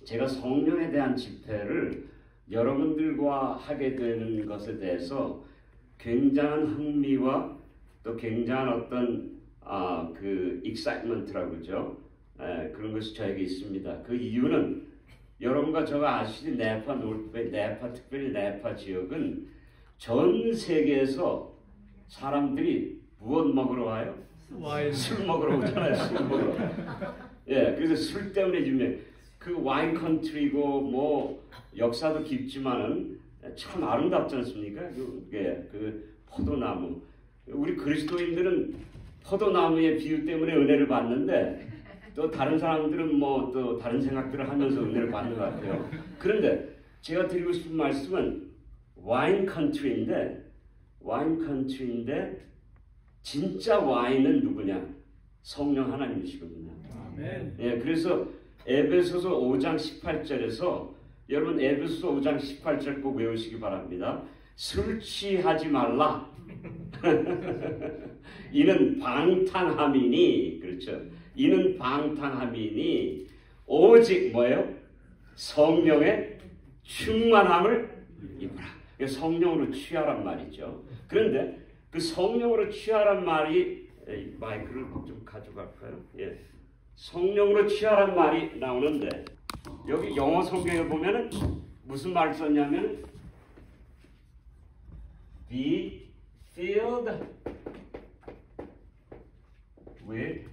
제가 성령에 대한 집회를 여러분들과 하게 되는 것에 대해서 굉장한 흥미와 또 굉장한 어떤 그 excitement라고 그러죠. 그런 것이 저에게 있습니다. 그 이유는 여러분과 제가 아시는 네파 노르웨이, 특별히 네파 지역은 전 세계에서 사람들이 무엇 먹으러 와요? 술 먹으러 오잖아요. 술 먹으러. 예, 그래서 술 때문에 유명. 그 와인 컨트리고 뭐 역사도 깊지만은 참 아름답지 않습니까? 그 포도나무. 우리 그리스도인들은 포도나무의 비유 때문에 은혜를 받는데 또 다른 사람들은 뭐 또 다른 생각들을 하면서 은혜를 받는 것 같아요. 그런데 제가 드리고 싶은 말씀은 와인 컨트리인데 진짜 와인은 누구냐? 성령 하나님이시거든요. 아멘. 예, 그래서 에베소서 5장 18절에서 여러분 에베소서 5장 18절 꼭 외우시기 바랍니다. 술 취하지 말라. 이는 방탕함이니, 그렇죠? 이는 방탕함이니 오직 뭐예요? 성령의 충만함을 입으라. 성령으로 취하란 말이죠. 그런데 그 성령으로 취하란 말이 마이크를 좀 가져갈까요? 예. 성령으로 취하란 말이 나오는데 여기 영어 성경에 보면은 무슨 말을 썼냐면 be filled with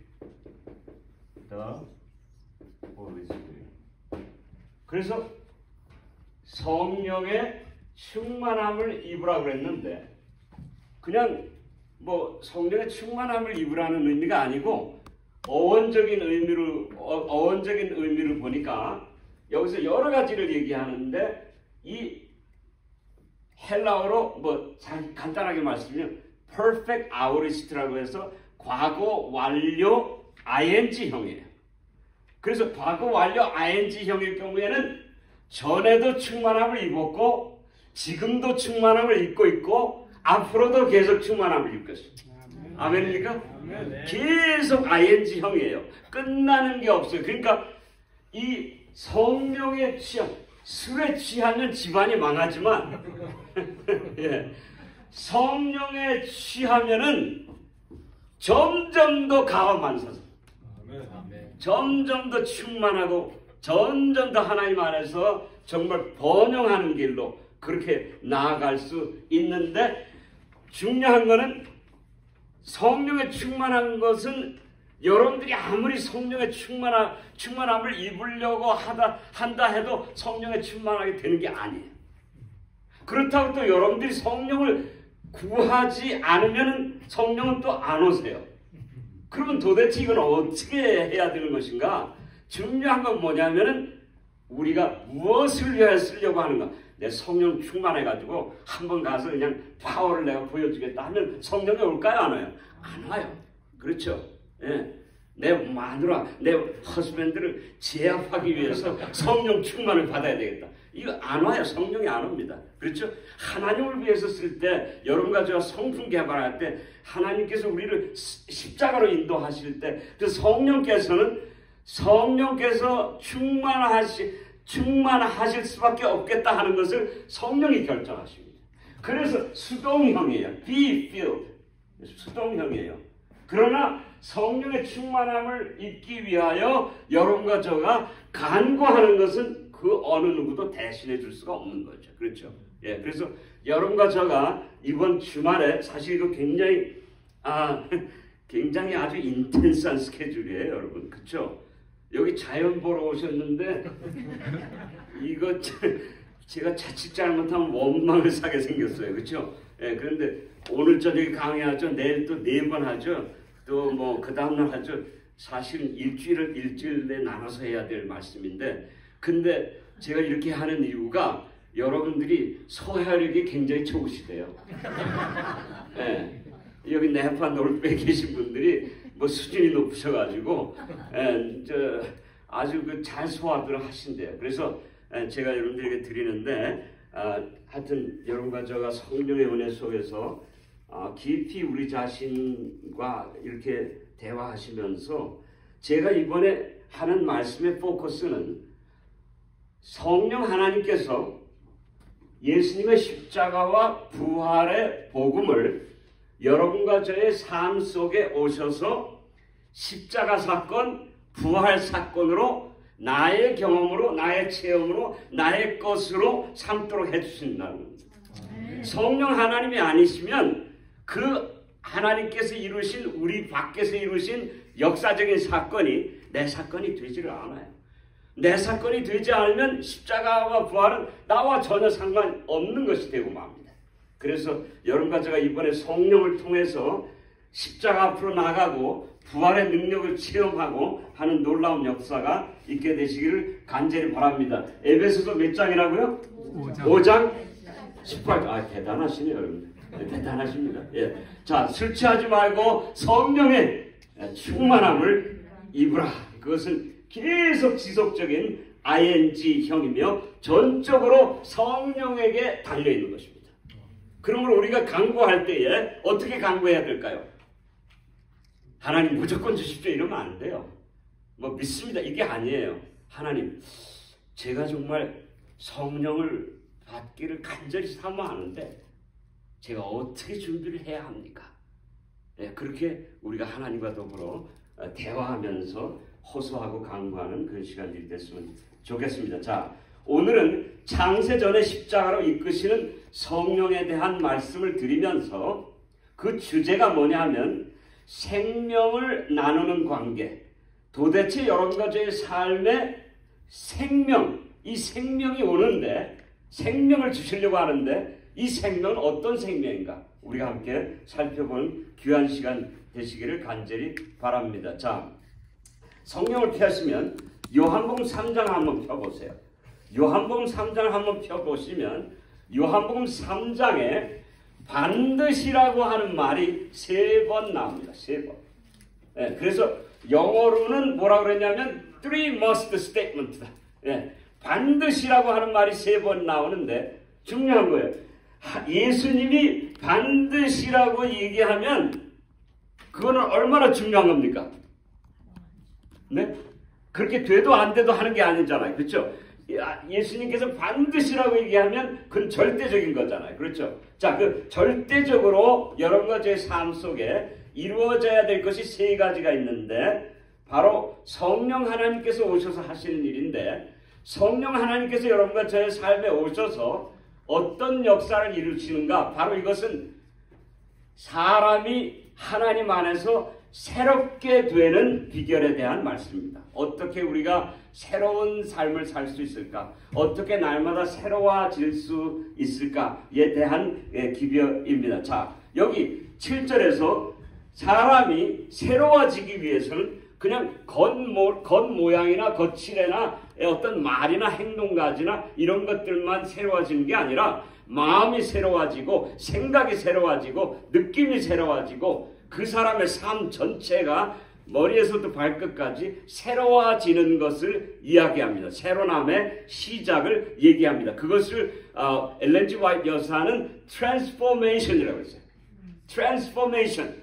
the Holy Spirit. 그래서 성령의 충만함을 입으라고 그랬는데 그냥 뭐 성령의 충만함을 입으라는 의미가 아니고 어원적인 의미를 보니까 여기서 여러 가지를 얘기하는데 이 헬라어로 뭐 간단하게 말씀드리면 perfect aorist라고 해서 과거 완료 ing형이에요. 그래서 과거 완료 ing형일 경우에는 전에도 충만함을 입었고 지금도 충만함을 입고 있고 앞으로도 계속 충만함을 입고 있습니다. 아멘입니까? 계속 ing형이에요. 끝나는 게 없어요. 그러니까 이 성령의 취함, 술에 취하면 집안이 망하지만 예, 성령에 취하면은 점점 더 가만서서 점점 더 충만하고 점점 더 하나님 안에서 정말 번영하는 길로 그렇게 나아갈 수 있는데 중요한 것은 성령에 충만한 것은 여러분들이 아무리 성령의 충만함을 입으려고 한다 해도 성령에 충만하게 되는 게 아니에요. 그렇다고 또 여러분들이 성령을 구하지 않으면 성령은 또 안 오세요. 그러면 도대체 이건 어떻게 해야 되는 것인가? 중요한 건 뭐냐면은 우리가 무엇을 위해 쓰려고 하는가? 내 성령 충만해가지고 한번 가서 그냥 파워를 내가 보여주겠다 하면 성령이 올까요? 안 와요? 안 와요. 그렇죠? 예. 내 마누라, 내 허스밴드를 제압하기 위해서 성령 충만을 받아야 되겠다. 이거 안 와요. 성령이 안 옵니다. 그렇죠? 하나님을 위해서 쓸 때, 여러분과 제가 성품 개발할 때, 하나님께서 우리를 십자가로 인도하실 때, 그 성령께서 충만하실 수밖에 없겠다 하는 것을 성령이 결정하십니다. 그래서 수동형이에요. Be filled. 수동형이에요. 그러나 성령의 충만함을 입기 위하여 여러분과 저가 간구하는 것은 그 어느 누구도 대신해 줄 수가 없는 거죠. 그렇죠? 예, 그래서 여러분과 저가 이번 주말에 사실 이거 굉장히 아주 인텐스한 스케줄이에요, 여러분. 그렇죠? 여기 자연 보러 오셨는데 이거 제가 자칫 잘못하면 원망을 사게 생겼어요. 그렇죠? 예, 그런데 오늘 저녁에 강의하죠. 내일 또 4번 하죠. 또 뭐 그 다음날 하죠. 사실은 일주일에 나눠서 해야 될 말씀인데 근데 제가 이렇게 하는 이유가 여러분들이 소화력이 굉장히 좋으시대요. 예, 여기 네파 노르웨이에 계신 분들이 뭐 수준이 높으셔가지고 아주 잘 소화들을 하신대요. 그래서 제가 여러분들에게 드리는데 하여튼 여러분과 제가 성령의 은혜 속에서 깊이 우리 자신과 이렇게 대화하시면서 제가 이번에 하는 말씀의 포커스는 성령 하나님께서 예수님의 십자가와 부활의 복음을 여러분과 저의 삶 속에 오셔서 십자가 사건, 부활 사건으로 나의 경험으로, 나의 체험으로, 나의 것으로 삼도록 해주신다는 겁니다. 성령 하나님이 아니시면 그 하나님께서 이루신, 우리 밖에서 이루신 역사적인 사건이 내 사건이 되지를 않아요. 내 사건이 되지 않으면 십자가와 부활은 나와 전혀 상관없는 것이 되고 맙니다. 그래서 여러분과 제가 이번에 성령을 통해서 십자가 앞으로 나가고 부활의 능력을 체험하고 하는 놀라운 역사가 있게 되시기를 간절히 바랍니다. 에베소서 몇 장이라고요? 5장 18장. 대단하시네요, 여러분. 대단하십니다. 예. 자, 술 취하지 말고 성령의 충만함을 입으라. 그것은 계속 지속적인 ing형이며 전적으로 성령에게 달려있는 것입니다. 그러므로 우리가 간구할 때에 어떻게 간구해야 될까요? 하나님 무조건 주십시오 이러면 안 돼요. 뭐 믿습니다 이게 아니에요. 하나님, 제가 정말 성령을 받기를 간절히 사모하는데 제가 어떻게 준비를 해야 합니까? 네, 그렇게 우리가 하나님과 더불어 대화하면서 호소하고 간구하는 그런 시간들이 됐으면 좋겠습니다. 자, 오늘은 창세전의 십자가로 이끄시는 성령에 대한 말씀을 드리면서 그 주제가 뭐냐 하면 생명을 나누는 관계. 도대체 여러분과 저의 삶에 생명, 이 생명이 오는데 생명을 주시려고 하는데 이 생명은 어떤 생명인가? 우리가 함께 살펴보는 귀한 시간 되시기를 간절히 바랍니다. 자, 성경을 펴시면 요한복음 3장 한번 펴보세요. 요한복음 3장을 한번 펴보시면 요한복음 3장에 반드시라고 하는 말이 3번 나옵니다. 3번. 예, 그래서 영어로는 뭐라고 그랬냐면 three must statement다. 예, 반드시라고 하는 말이 3번 나오는데 중요한 거예요. 예수님이 반드시라고 얘기하면 그거는 얼마나 중요한 겁니까? 네? 그렇게 돼도 안 돼도 하는 게 아니잖아요. 그렇죠? 예수님께서 반드시라고 얘기하면 그건 절대적인 거잖아요. 그렇죠? 자, 그 절대적으로 여러분과 제 삶 속에 이루어져야 될 것이 3가지가 있는데 바로 성령 하나님께서 오셔서 하시는 일인데 성령 하나님께서 여러분과 저의 삶에 오셔서 어떤 역사를 이루시는가? 바로 이것은 사람이 하나님 안에서 새롭게 되는 비결에 대한 말씀입니다. 어떻게 우리가 새로운 삶을 살 수 있을까? 어떻게 날마다 새로워질 수 있을까에 대한 기별입니다. 자, 여기 7절에서 사람이 새로워지기 위해서는 그냥 겉모양이나 겉칠해나 어떤 말이나 행동가지나 이런 것들만 새로워지는 게 아니라 마음이 새로워지고 생각이 새로워지고 느낌이 새로워지고 그 사람의 삶 전체가 머리에서부터 발끝까지 새로워지는 것을 이야기합니다. 새로남의 시작을 얘기합니다. 그것을 엘렌 G 화이트 여사는 transformation이라고 했어요. transformation.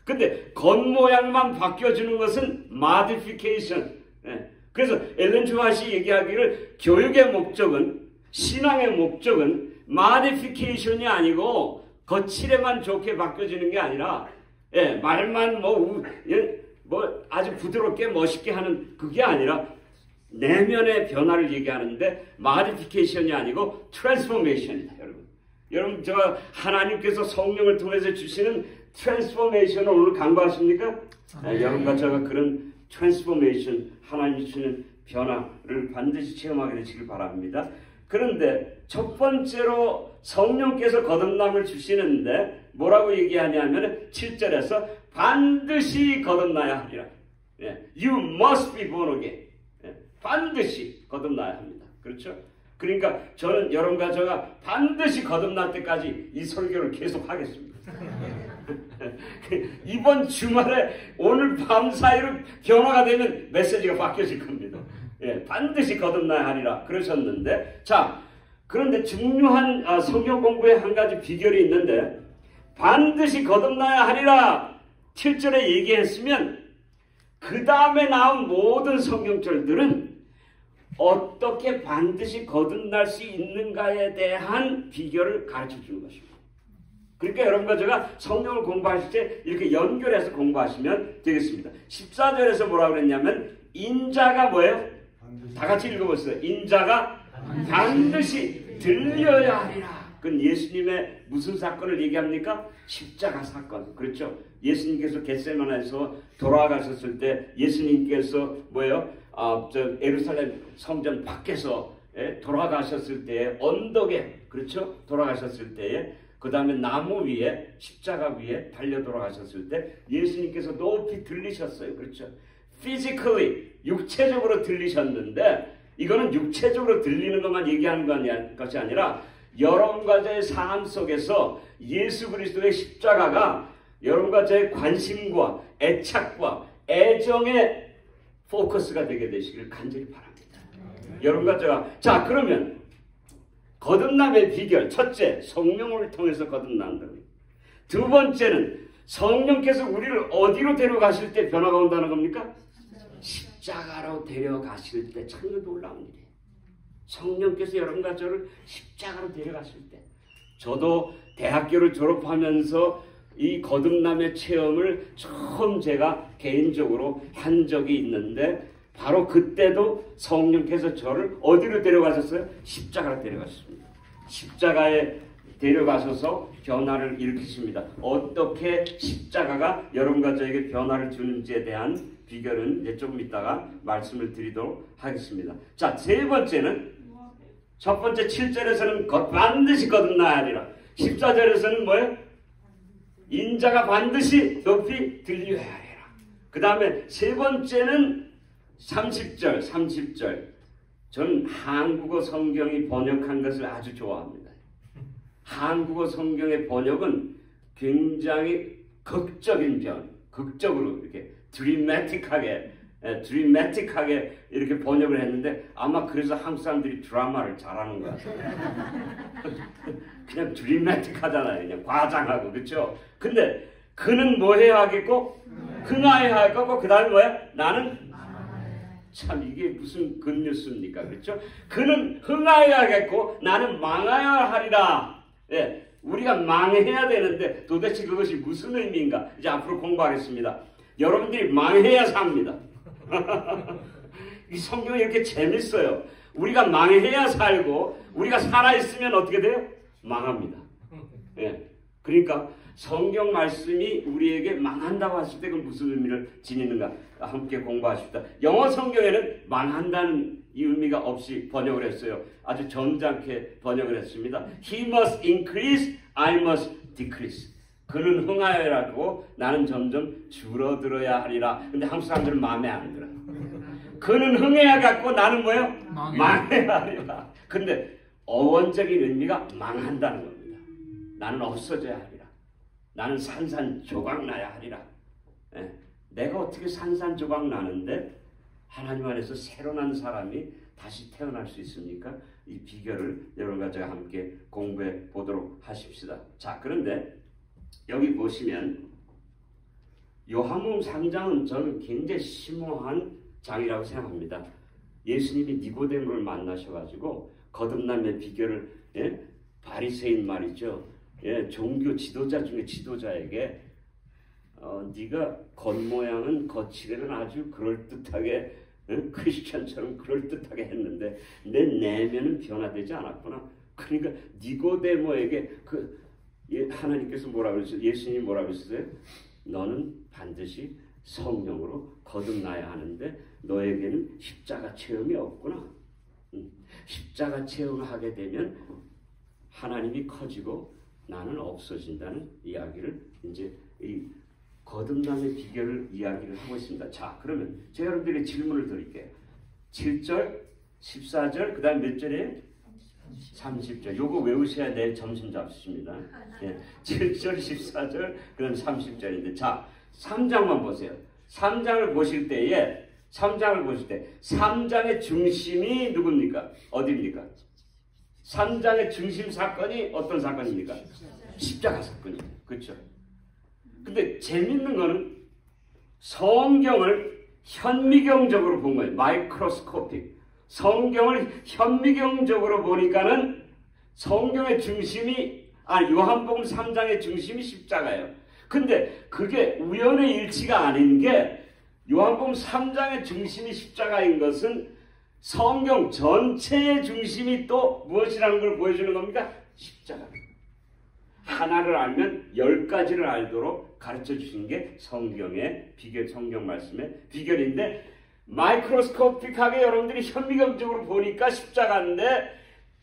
근데 겉모양만 바뀌어주는 것은 modification. 예. 그래서 엘렌 G 화이트이 얘기하기를 교육의 목적은, 신앙의 목적은 modification이 아니고 겉칠에만 좋게 바뀌어지는 게 아니라 예, 말만 뭐 아주 부드럽게 멋있게 하는 그게 아니라 내면의 변화를 얘기하는데 modification이 아니고 transformation이다. 여러분 제가 하나님께서 성령을 통해서 주시는 transformation을 오늘 간구하십니까? 네, 여러분과 제가 그런 transformation, 하나님이 주시는 변화를 반드시 체험하게 되시길 바랍니다. 그런데 첫 번째로 성령께서 거듭남을 주시는데 뭐라고 얘기하냐면 7절에서 반드시 거듭나야 하리라. 예, you must be born again. 예, 반드시 거듭나야 합니다. 그렇죠? 그러니까 저는 여러분과 제가 반드시 거듭날 때까지 이 설교를 계속 하겠습니다. 이번 주말에 오늘 밤 사이로 변화가 되면 메시지가 바뀌어질 겁니다. 예, 반드시 거듭나야 하리라 그러셨는데, 자, 그런데 중요한 성경 공부에 한 가지 비결이 있는데 반드시 거듭나야 하리라 7절에 얘기했으면 그 다음에 나온 모든 성경절들은 어떻게 반드시 거듭날 수 있는가에 대한 비결을 가르쳐 주는 것입니다. 그러니까 여러분과 제가 성경을 공부하실 때 이렇게 연결해서 공부하시면 되겠습니다. 14절에서 뭐라고 그랬냐면 인자가 뭐예요? 다 같이 읽어보세요. 인자가 반드시 들려야 하리라. 그건 예수님의 무슨 사건을 얘기합니까? 십자가 사건. 그렇죠? 예수님께서 겟세마네에서 돌아가셨을 때 예수님께서 뭐예요? 예루살렘 성전 밖에서 돌아가셨을 때에 언덕에, 그렇죠? 돌아가셨을 때에 그 다음에 나무 위에, 십자가 위에 달려 돌아가셨을 때 예수님께서 높이 들리셨어요. 그렇죠? physically, 육체적으로 들리셨는데 이거는 육체적으로 들리는 것만 얘기하는 것이 아니라 여러분과 저의 삶 속에서 예수 그리스도의 십자가가 여러분과 저의 관심과 애착과 애정의 포커스가 되게 되시길 간절히 바랍니다. 여러분과 제가 자 그러면 거듭남의 비결 첫째 성령을 통해서 거듭난다. 두 번째는 성령께서 우리를 어디로 데려가실 때 변화가 온다는 겁니까? 십자가로 데려가실 때 참 놀라운 일이에요. 성령께서 여러분과 저를 십자가로 데려가실 때 저도 대학교를 졸업하면서 이 거듭남의 체험을 처음 제가 개인적으로 한 적이 있는데 바로 그때도 성령께서 저를 어디로 데려가셨어요? 십자가로 데려가셨습니다. 십자가에 데려가셔서 변화를 일으키십니다. 어떻게 십자가가 여러분과 저에게 변화를 주는지에 대한 비결은 이제 조금 이따가 말씀을 드리도록 하겠습니다. 자, 세 번째는 첫 번째 7절에서는 반드시 거듭나야 하리라. 14절에서는 뭐예요? 인자가 반드시 높이 들려야 하리라. 그 다음에 세 번째는 30절. 저는 한국어 성경이 번역한 것을 아주 좋아합니다. 한국어 성경의 번역은 굉장히 극적으로 이렇게 드라마틱하게 이렇게 번역을 했는데 아마 그래서 한국 사람들이 드라마를 잘하는 것 같아요. 그냥 드라마틱하잖아요. 그냥 과장하고 그렇죠. 근데 그는 뭐 해야 하겠고 흥하여야 할 거고 그 다음에 뭐야? 나는 참 이게 무슨 굿뉴스입니까? 그렇죠? 그는 흥하여야 하겠고 나는 망하여야 하리라. 예, 우리가 망해야 되는데 도대체 그것이 무슨 의미인가? 이제 앞으로 공부하겠습니다. 여러분들이 망해야 삽니다. 이 성경이 이렇게 재밌어요. 우리가 망해야 살고 우리가 살아있으면 어떻게 돼요? 망합니다. 예, 그러니까 성경 말씀이 우리에게 망한다고 했을 때 그건 무슨 의미를 지니는가 함께 공부하십시다. 영어 성경에는 망한다는 이 의미가 없이 번역을 했어요. 아주 점잖게 번역을 했습니다. He must increase, I must decrease. 그는 흥하여라고 나는 점점 줄어들어야 하리라. 근데 한국 사람들은 마음에 안 들어. 그는 흥해야 갖고 나는 뭐예요? 망해야 하리라. 근데 어원적인 의미가 망한다는 겁니다. 나는 없어져야 하리라. 나는 산산조각 나야 하리라. 예. 내가 어떻게 산산조각 나는데 하나님 안에서 새로 난 사람이 다시 태어날 수 있습니까? 이 비결을 여러분과 제가 함께 공부해 보도록 하십시다. 자, 그런데 여기 보시면 요한복음 3장은 저는 굉장히 심오한 장이라고 생각합니다. 예수님이 니고데모를 만나셔가지고 거듭남의 비결을 바리새인 말이죠. 종교 지도자 중에 지도자에게 네가 겉모양은 거칠에는 아주 그럴듯하게 크리스천처럼 그럴듯하게 했는데 내 내면은 변화되지 않았구나. 그러니까 니고데모에게 하나님께서 뭐라고 그러셨어요? 예수님이 뭐라고 했어요? 너는 반드시 성령으로 거듭나야 하는데 너에게는 십자가 체험이 없구나. 십자가 체험을 하게 되면 하나님이 커지고 나는 없어진다는 이야기를 이제 이 거듭남의 비결을 이야기를 하고 있습니다. 자, 그러면 제가 여러분들에게 질문을 드릴게요. 7절, 14절, 그 다음 몇 절이에요? 30절. 요거 외우셔야 내일 점심 잡수십니다. 예, 7절, 14절, 그 다음 30절인데 자, 3장만 보세요. 3장을 보실 때 3장의 중심이 누굽니까? 어디입니까? 3장의 중심 사건이 어떤 사건입니까? 십자가 사건이에요. 그렇죠? 근데 재밌는 거는 성경을 현미경적으로 본 거예요. 마이크로스코픽. 성경을 현미경적으로 보니까는 성경의 중심이 요한복음 3장의 중심이 십자가예요. 근데 그게 우연의 일치가 아닌 게 요한복음 3장의 중심이 십자가인 것은 성경 전체의 중심이 또 무엇이라는 걸 보여주는 겁니까? 십자가. 하나를 알면 10가지를 알도록 가르쳐 주신 게 성경의 비결, 성경 말씀의 비결인데 마이크로스코픽하게 여러분들이 현미경적으로 보니까 십자가인데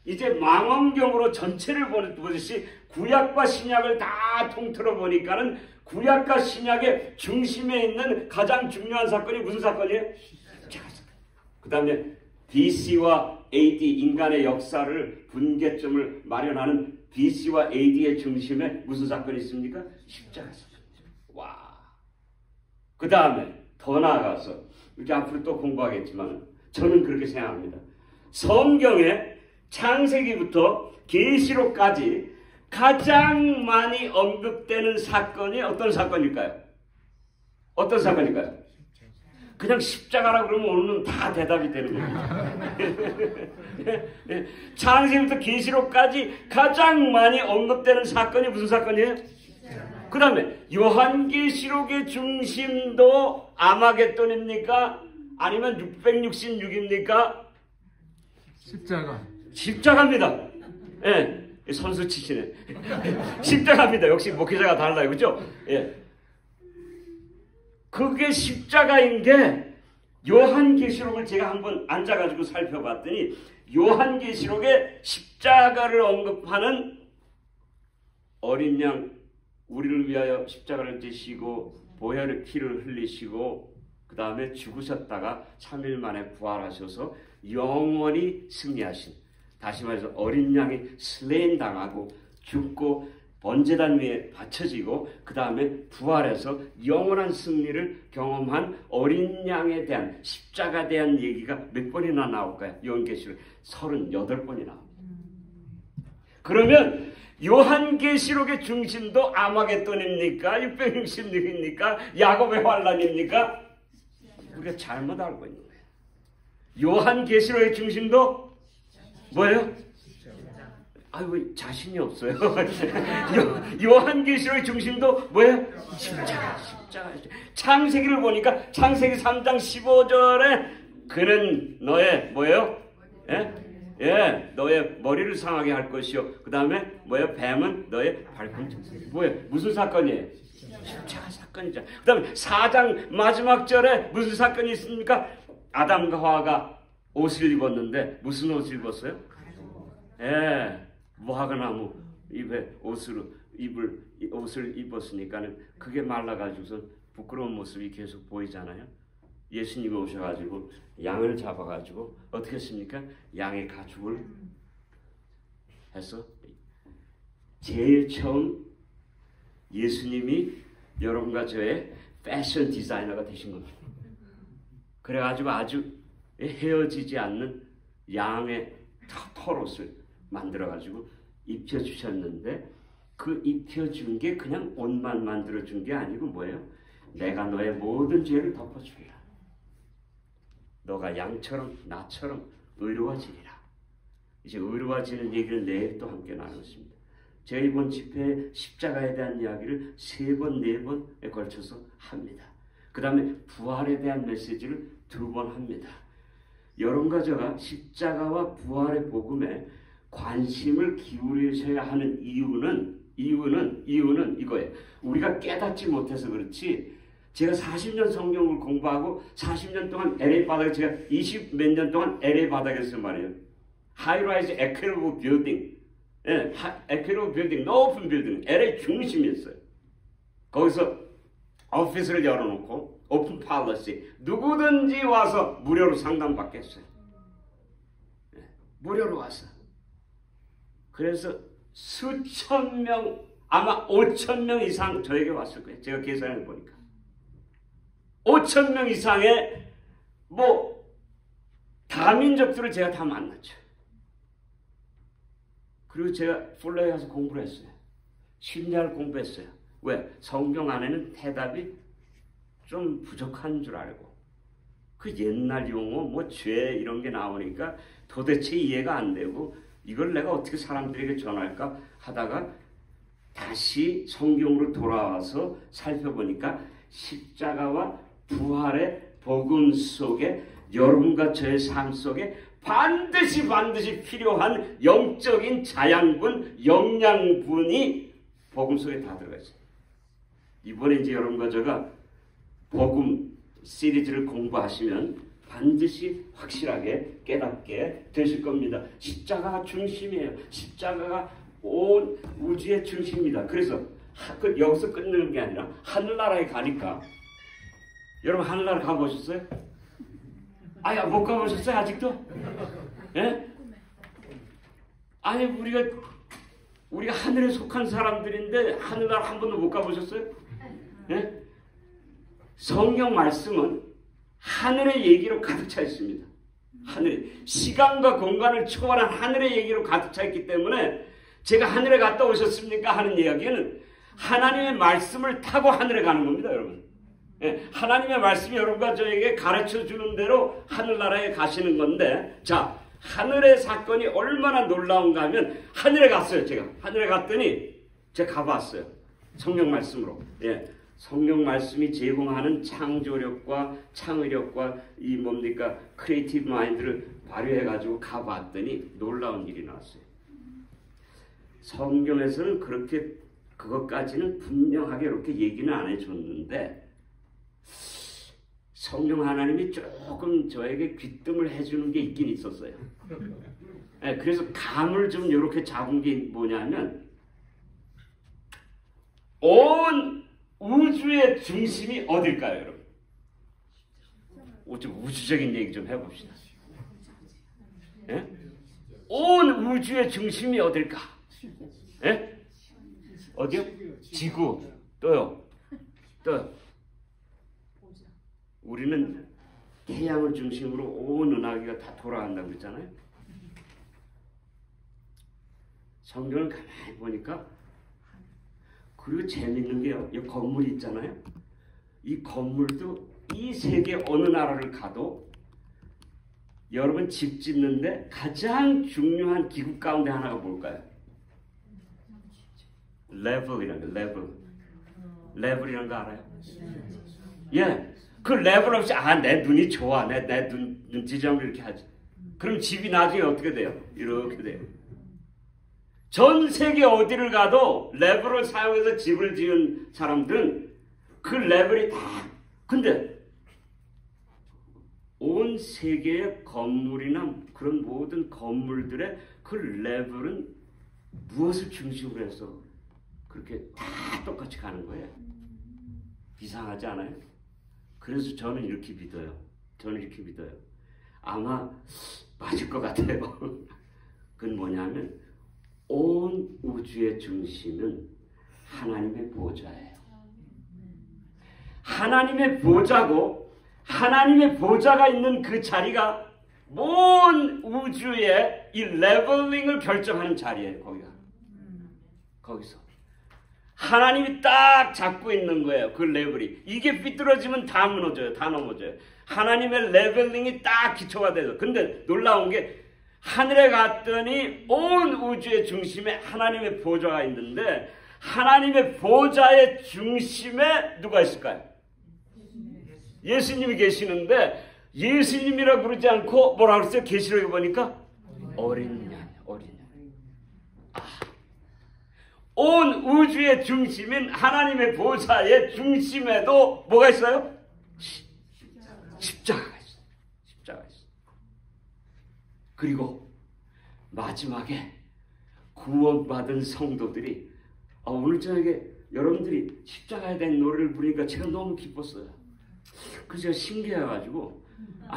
이제 망원경으로 전체를 보듯이 구약과 신약을 다 통틀어 보니까는 구약과 신약의 중심에 있는 가장 중요한 사건이 무슨 사건이에요? 십자가 사건. 그 다음에 BC와 AD 인간의 역사를 분계점을 마련하는 BC와 AD의 중심에 무슨 사건이 있습니까? 십자가 사건. 와. 그 다음에 더 나아가서 이렇게 앞으로 또 공부하겠지만 저는 그렇게 생각합니다. 성경에 창세기부터 계시록까지 가장 많이 언급되는 사건이 어떤 사건일까요? 어떤 사건일까요? 그냥 십자가라고 그러면 오늘은 다 대답이 되는 거예요. 창세기부터 계시록까지 가장 많이 언급되는 사건이 무슨 사건이에요? 그 다음에 요한계시록의 중심도 아마겟돈입니까? 아니면 666입니까? 십자가입니다. 예, 선수 치시네. 십자가입니다. 역시 목회자가 달라요. 그죠? 예. 그게 십자가인 게 요한계시록을 제가 한번 앉아가지고 살펴봤더니 요한계시록에 십자가를 언급하는 어린 양 우리를 위하여 십자가를 지시고 보혈의 피를 흘리시고 그 다음에 죽으셨다가 3일 만에 부활하셔서 영원히 승리하신, 다시 말해서 어린 양이 슬레인 당하고 죽고 번제단 위에 바쳐지고 그 다음에 부활해서 영원한 승리를 경험한 어린 양에 대한 십자가에 대한 얘기가 몇 번이나 나올까요? 요한계시록 38번이 나옵니다. 그러면 요한계시록의 중심도 아마겟돈입니까? 666입니까? 야곱의 환란입니까? 우리가 잘못 알고 있는 거예요. 요한계시록의 중심도 뭐예요? 아이고 자신이 없어요. 요한계시록의 중심도 뭐예요? 십자가. 창세기를 보니까 창세기 3장 15절에 그는 너의 뭐예요? 예, 너의 머리를 상하게 할 것이요. 그 다음에 뭐예요? 뱀은 너의 발꿈치. 뭐예요? 무슨 사건이에요? 십자가 사건이죠. 그 다음에 4장 마지막 절에 무슨 사건이 있습니까? 아담과 하와가 옷을 입었는데 무슨 옷을 입었어요? 예, 무화과나무 잎에 옷을 입었으니까는 그게 말라가지고서 부끄러운 모습이 계속 보이잖아요. 예수님이 오셔가지고 양을 잡아가지고 어떻게 했습니까? 양의 가죽을 해서 제일 처음 예수님이 여러분과 저의 패션 디자이너가 되신 겁니다. 그래가지고 아주 헤어지지 않는 양의 털옷을 만들어가지고 입혀주셨는데 그 입혀준 게 그냥 옷만 만들어준 게 아니고 뭐예요? 내가 너의 모든 죄를 덮어주리라. 너가 양처럼 나처럼 의로워지리라. 이제 의로워지는 얘기를 내일 또 함께 나눴습니다. 제가 이번 집회에 십자가에 대한 이야기를 3번, 4번에 걸쳐서 합니다. 그 다음에 부활에 대한 메시지를 2번 합니다. 여러분과 제가 십자가와 부활의 복음에 관심을 기울이셔야 하는 이유는 이거예요. 우리가 깨닫지 못해서 그렇지, 제가 40년 성경을 공부하고 40년 동안 LA 바닥에, 제가 20 몇 년 동안 LA 바닥에서 말이에요. 하이라이즈 에퀴로브 빌딩, 에퀴로브 빌딩, 높은 빌딩, LA 중심이었어요. 거기서 오피스를 열어놓고 오픈 팔러시, 누구든지 와서 무료로 상담받겠어요. 무료로 와서. 그래서 수천 명, 아마 5천 명 이상 저에게 왔을 거예요. 제가 계산해 보니까 5천 명 이상의 다민족들을 제가 다 만났죠. 그리고 제가 플러에 가서 공부를 했어요. 심리학을 공부했어요. 왜? 성경 안에는 대답이 좀 부족한 줄 알고, 그 옛날 용어 뭐 죄 이런 게 나오니까 도대체 이해가 안 되고 이걸 내가 어떻게 사람들에게 전할까 하다가 다시 성경으로 돌아와서 살펴보니까 십자가와 부활의 복음 속에 여러분과 저의 삶 속에 반드시 필요한 영적인 자양분, 영양분이 복음 속에 다 들어가 있어요. 이번에 이제 여러분과 제가 복음 시리즈를 공부하시면 반드시 확실하게 깨닫게 되실 겁니다. 십자가가 중심이에요. 십자가가 온 우주의 중심입니다. 그래서 여기서 끝내는 게 아니라 하늘나라에 가니까 여러분 하늘나라 가보셨어요? 아야 못 가보셨어요 아직도? 예? 아니 우리가 하늘에 속한 사람들인데 하늘나라 한 번도 못 가보셨어요? 예? 성경 말씀은 하늘의 얘기로 가득 차 있습니다. 하늘, 시간과 공간을 초월한 하늘의 얘기로 가득 차 있기 때문에 제가 하늘에 갔다 오셨습니까? 하는 이야기는 하나님의 말씀을 타고 하늘에 가는 겁니다, 여러분. 예, 하나님의 말씀이 여러분과 저에게 가르쳐 주는 대로 하늘나라에 가시는 건데, 자, 하늘의 사건이 얼마나 놀라운가 하면 하늘에 갔어요, 제가. 하늘에 갔더니 제가 가봤어요. 성경 말씀으로. 예. 성경 말씀이 제공하는 창조력과 창의력과 이 뭡니까 크리에이티브 마인드를 발휘해가지고 가봤더니 놀라운 일이 나왔어요. 성경에서는 그렇게 그것까지는 분명하게 이렇게 얘기는 안 해줬는데 성령 하나님이 조금 저에게 귀뜸을 해주는 게 있긴 있었어요. 네, 그래서 감을 좀 이렇게 잡은 게 뭐냐면 온 우주의 중심이 어딜까요, 여러분? 좀 우주적인 얘기 좀 해봅시다. 예? 온 우주의 중심이 어딜까? 예? 어디요? 지구. 또요. 우리는 태양을 중심으로 온 은하계가 다 돌아간다고 그랬잖아요. 성경을 가만히 보니까 그리고 재밌는 게요. 이 건물이 있잖아요. 이 건물도 이 세계 어느 나라를 가도 여러분 집 짓는데 가장 중요한 기구 가운데 하나가 뭘까요? 레벨이라는 거. 레벨이라는 거 알아요? 예. 그 레벨 없이 내 눈이 좋아. 내 눈지점을 이렇게 하지. 그럼 집이 나중에 어떻게 돼요? 이렇게 돼요. 전 세계 어디를 가도 레벨을 사용해서 집을 지은 사람들은 그 레벨이 다 근데 온 세계의 건물이나 그런 모든 건물들의 그 레벨은 무엇을 중심으로 해서 그렇게 다 똑같이 가는 거예요? 이상하지 않아요? 그래서 저는 이렇게 믿어요. 아마 맞을 것 같아요. 그건 뭐냐면 온 우주의 중심은 하나님의 보좌예요. 하나님의 보좌고 하나님의 보좌가 있는 그 자리가 온 우주의 이 레벨링을 결정하는 자리예요. 거기서 하나님이 딱 잡고 있는 거예요. 그 레벨이. 이게 삐뚤어지면 다 무너져요. 다 넘어져요. 하나님의 레벨링이 딱 기초가 돼서. 근데 놀라운 게 하늘에 갔더니 온 우주의 중심에 하나님의 보좌가 있는데 하나님의 보좌의 중심에 누가 있을까요? 예수님이 계시는데 예수님이라 부르지 않고 뭐라고 그랬어요? 계시록에 보니까 어린 양. 온 우주의 중심인 하나님의 보좌의 중심에도 뭐가 있어요? 십자가가 있어요. 그리고 마지막에 구원받은 성도들이 오늘 저녁에 여러분들이 십자가에 대한 노래를 부르니까 제가 너무 기뻤어요. 그래서 제가 신기해가지고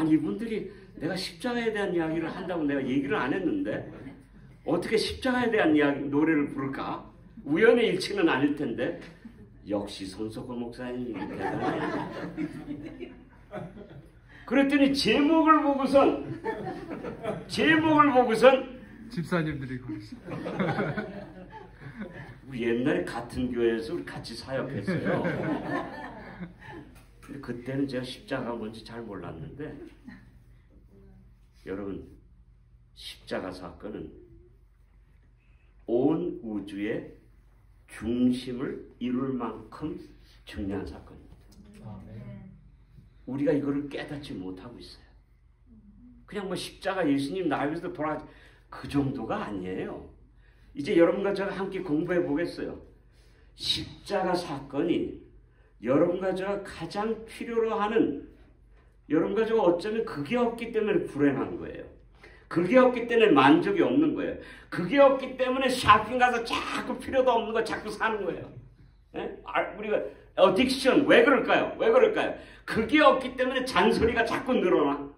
이분들이 내가 십자가에 대한 이야기를 한다고 내가 얘기를 안 했는데 어떻게 십자가에 대한 노래를 부를까? 우연의 일치는 아닐 텐데 역시 손석호 목사님이 대단해요. 그랬더니 제목을 보고선 집사님들이 그랬어요. 우리 옛날에 같은 교회에서 우리 같이 사역했어요. 근데 그때는 제가 십자가가 뭔지 잘 몰랐는데 여러분 십자가 사건은 온 우주의 중심을 이룰 만큼 중요한 사건입니다. 우리가 이거를 깨닫지 못하고 있어요. 그냥 뭐 십자가 예수님 나위에서 그 정도가 아니에요. 이제 여러분과 저와 함께 공부해 보겠어요. 십자가 사건이 여러분과 저가 가장 필요로 하는, 여러분과 저가 어쩌면 그게 없기 때문에 불행한 거예요. 그게 없기 때문에 만족이 없는 거예요. 그게 없기 때문에 쇼핑 가서 자꾸 필요도 없는 거 자꾸 사는 거예요. 예? 우리가 어딕션 왜 그럴까요? 왜 그럴까요? 그게 없기 때문에 잔소리가 자꾸 늘어나.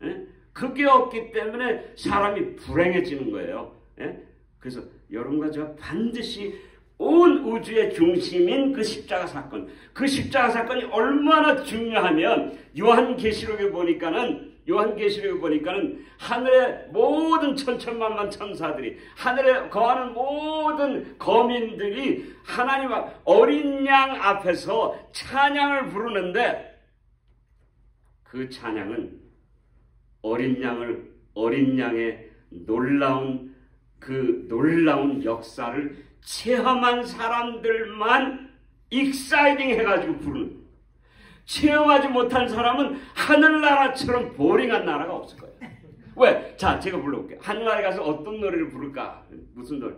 예? 그게 없기 때문에 사람이 불행해지는 거예요. 예? 그래서 여러분과 제가 반드시 온 우주의 중심인 그 십자가 사건, 그 십자가 사건이 얼마나 중요하면 요한계시록에 보니까는 하늘의 모든 천천만만 천사들이, 하늘에 거하는 모든 거민들이 하나님 어린 양 앞에서 찬양을 부르는데, 그 찬양은 어린 양의 놀라운 역사를 체험한 사람들만 익사이딩 해가지고 부르는. 체험하지 못한 사람은 하늘나라처럼 보링한 나라가 없을 거예요. 왜? 자, 제가 불러볼게요. 하늘나라에 가서 어떤 노래를 부를까? 무슨 노래?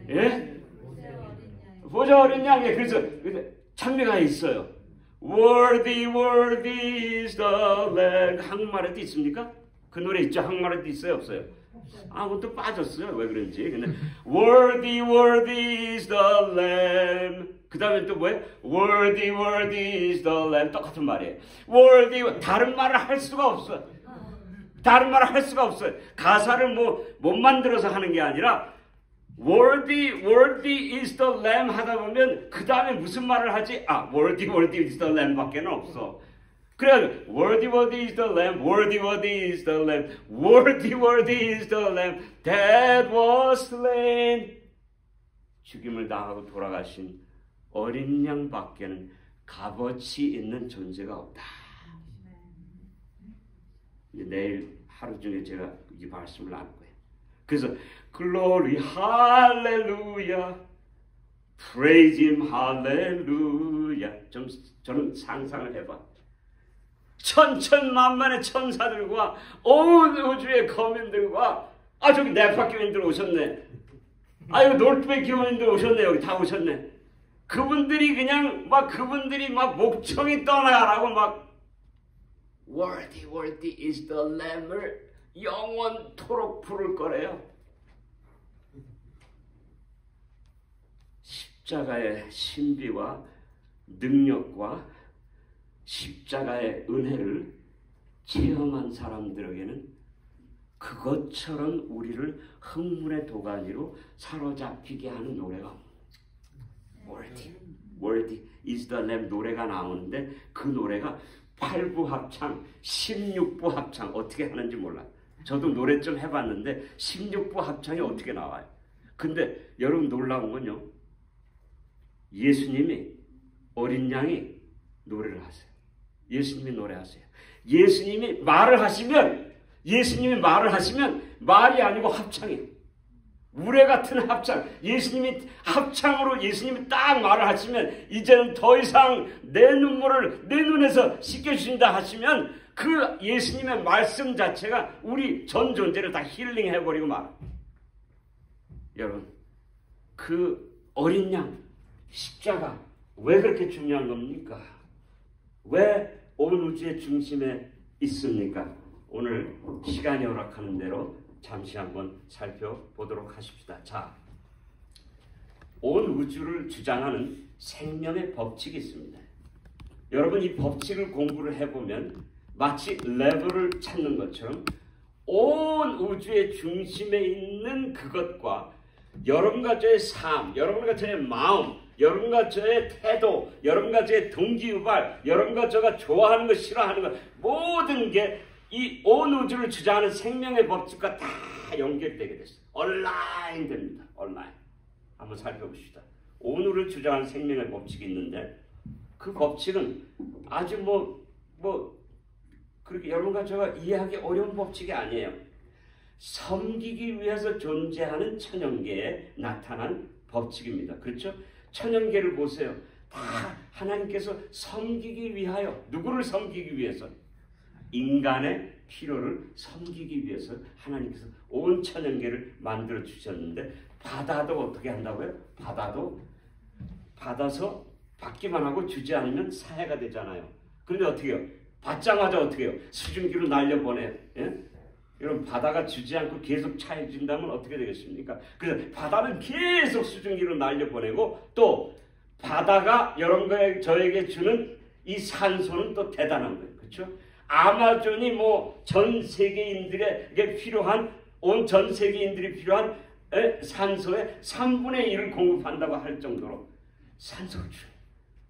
예? 모세 어린 양. 그래서 찬미가 있어요. Worthy, worthy is the Lamb. 한국말에도 있습니까? 그 노래 있죠? 한국말에도 있어요? 없어요? 그것도 빠졌어요. 왜 그런지. 근데 Worthy, worthy is the Lamb. 그 다음에 또 뭐예요? Worthy, worthy is the Lamb. 똑같은 말이에요. Worthy, 다른 말을 할 수가 없어요. 다른 말을 할 수가 없어요. 가사를 못 만들어서 하는 게 아니라 Worthy, worthy is the Lamb 하다 보면 그 다음에 무슨 말을 하지? Worthy, worthy is the Lamb 밖에는 없어. 그래가지고 Worthy, worthy is the Lamb, worthy, worthy is the Lamb, worthy, worthy is the Lamb that was slain. 죽임을 당하고 돌아가신 어린 양 밖에는 값어치 있는 존재가 없다. 이제 내일 하루 중에 제가 이 말씀을 나눌 거예요. 그래서 Glory, Hallelujah, Praise Him, Hallelujah. 저는 상상을 해봐. 천천만만의 천사들과 온 우주의 거민들과 저기 네파 교인들 오셨네. 여기 놀트베 교인들 오셨네. 여기 다 오셨네. 그분들이 목청이 떠나라고 Worthy, worthy is the Lamb을 영원토록 부를 거래요. 십자가의 신비와 능력과 십자가의 은혜를 체험한 사람들에게는 그것처럼 우리를 흥분의 도가니로 사로잡히게 하는 노래가 Worthy, worthy is the Lamb 노래가 나오는데, 그 노래가 8부 합창, 16부 합창 어떻게 하는지 몰라요. 저도 노래 좀 해봤는데 16부 합창이 어떻게 나와요. 근데 여러분 놀라운 건요, 예수님이 어린 양이 노래를 하세요. 예수님이 노래하세요. 예수님이 말을 하시면 말이 아니고 합창이에요. 우레 같은 합창. 예수님이 딱 말을 하시면 이제는 더 이상 내 눈물을 내 눈에서 씻겨주신다 하시면 그 예수님의 말씀 자체가 우리 전 존재를 다 힐링해버리고 말아요. 여러분, 그 어린 양 십자가 왜 그렇게 중요한 겁니까? 왜 온 우주의 중심에 있습니까? 오늘 시간이 허락하는 대로 잠시 한번 살펴보도록 하십시다. 자, 온 우주를 주장하는 생명의 법칙이 있습니다. 여러분, 이 법칙을 공부를 해보면 마치 레버를 찾는 것처럼 온 우주의 중심에 있는 그것과 여러분과 저의 삶, 여러분과 저의 마음, 여러분과 저의 태도, 여러분과 저의 동기유발, 여러분과 저가 좋아하는 것, 싫어하는 것, 모든 게 이 온 우주를 주장하는 생명의 법칙과 다 연결되게 됐어요. 온라인 됩니다. 온라인. 한번 살펴봅시다. 온 우주를 주장하는 생명의 법칙이 있는데 그 법칙은 아주 그렇게 여러분과 제가 이해하기 어려운 법칙이 아니에요. 섬기기 위해서 존재하는 천연계에 나타난 법칙입니다. 그렇죠? 천연계를 보세요. 다 하나님께서 섬기기 위하여, 누구를 섬기기 위해서? 인간의 필요를 섬기기 위해서 하나님께서 온 천연계를 만들어 주셨는데, 바다도 어떻게 한다고요? 바다도 받아서 받기만 하고 주지 않으면 사해가 되잖아요. 그런데 어떻게 해요? 받자마자 어떻게 해요? 수증기로 날려보내요. 예? 여러분, 바다가 주지 않고 계속 차해진다면 어떻게 되겠습니까? 그래서 바다는 계속 수증기로 날려보내고, 또 바다가 여러분과 저에게 주는 이 산소는 또 대단한 거예요. 그렇죠? 아마존이 전 세계인들에게 필요한, 온 전 세계인들이 필요한 산소의 3분의 1을 공급한다고 할 정도로 산소를 줘요.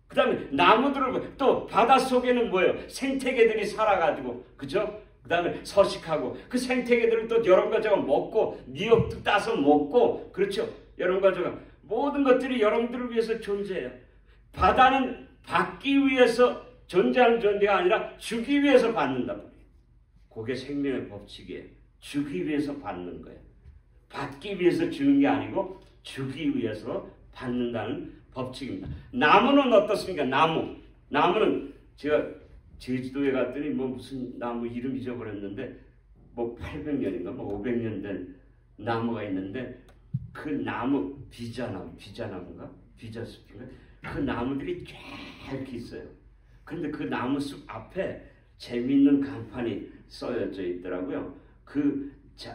그 다음에 나무들을, 또 바닷속에는 뭐예요? 생태계들이 살아가지고, 그죠? 그 다음에 서식하고, 그 생태계들을 또 여러분과 제가 먹고, 미역도 따서 먹고, 그렇죠? 여러분과 제가 모든 것들이 여러분들을 위해서 존재해요. 바다는 받기 위해서 존재하는 존재가 아니라 주기 위해서 받는단 말이에요. 그게 생명의 법칙이에요. 주기 위해서 받는 거예요. 받기 위해서 주는 게 아니고 주기 위해서 받는다는 법칙입니다. 나무는 어떻습니까? 나무는 제가 제주도에 갔더니 무슨 나무 이름 잊어버렸는데 800년인가 500년 된 나무가 있는데, 그 나무 비자나무인가 비자숲인가, 그 나무들이 쫙 이렇게 있어요. 그런데 그 나무숲 앞에 재미있는 간판이 써져 있더라고요. 그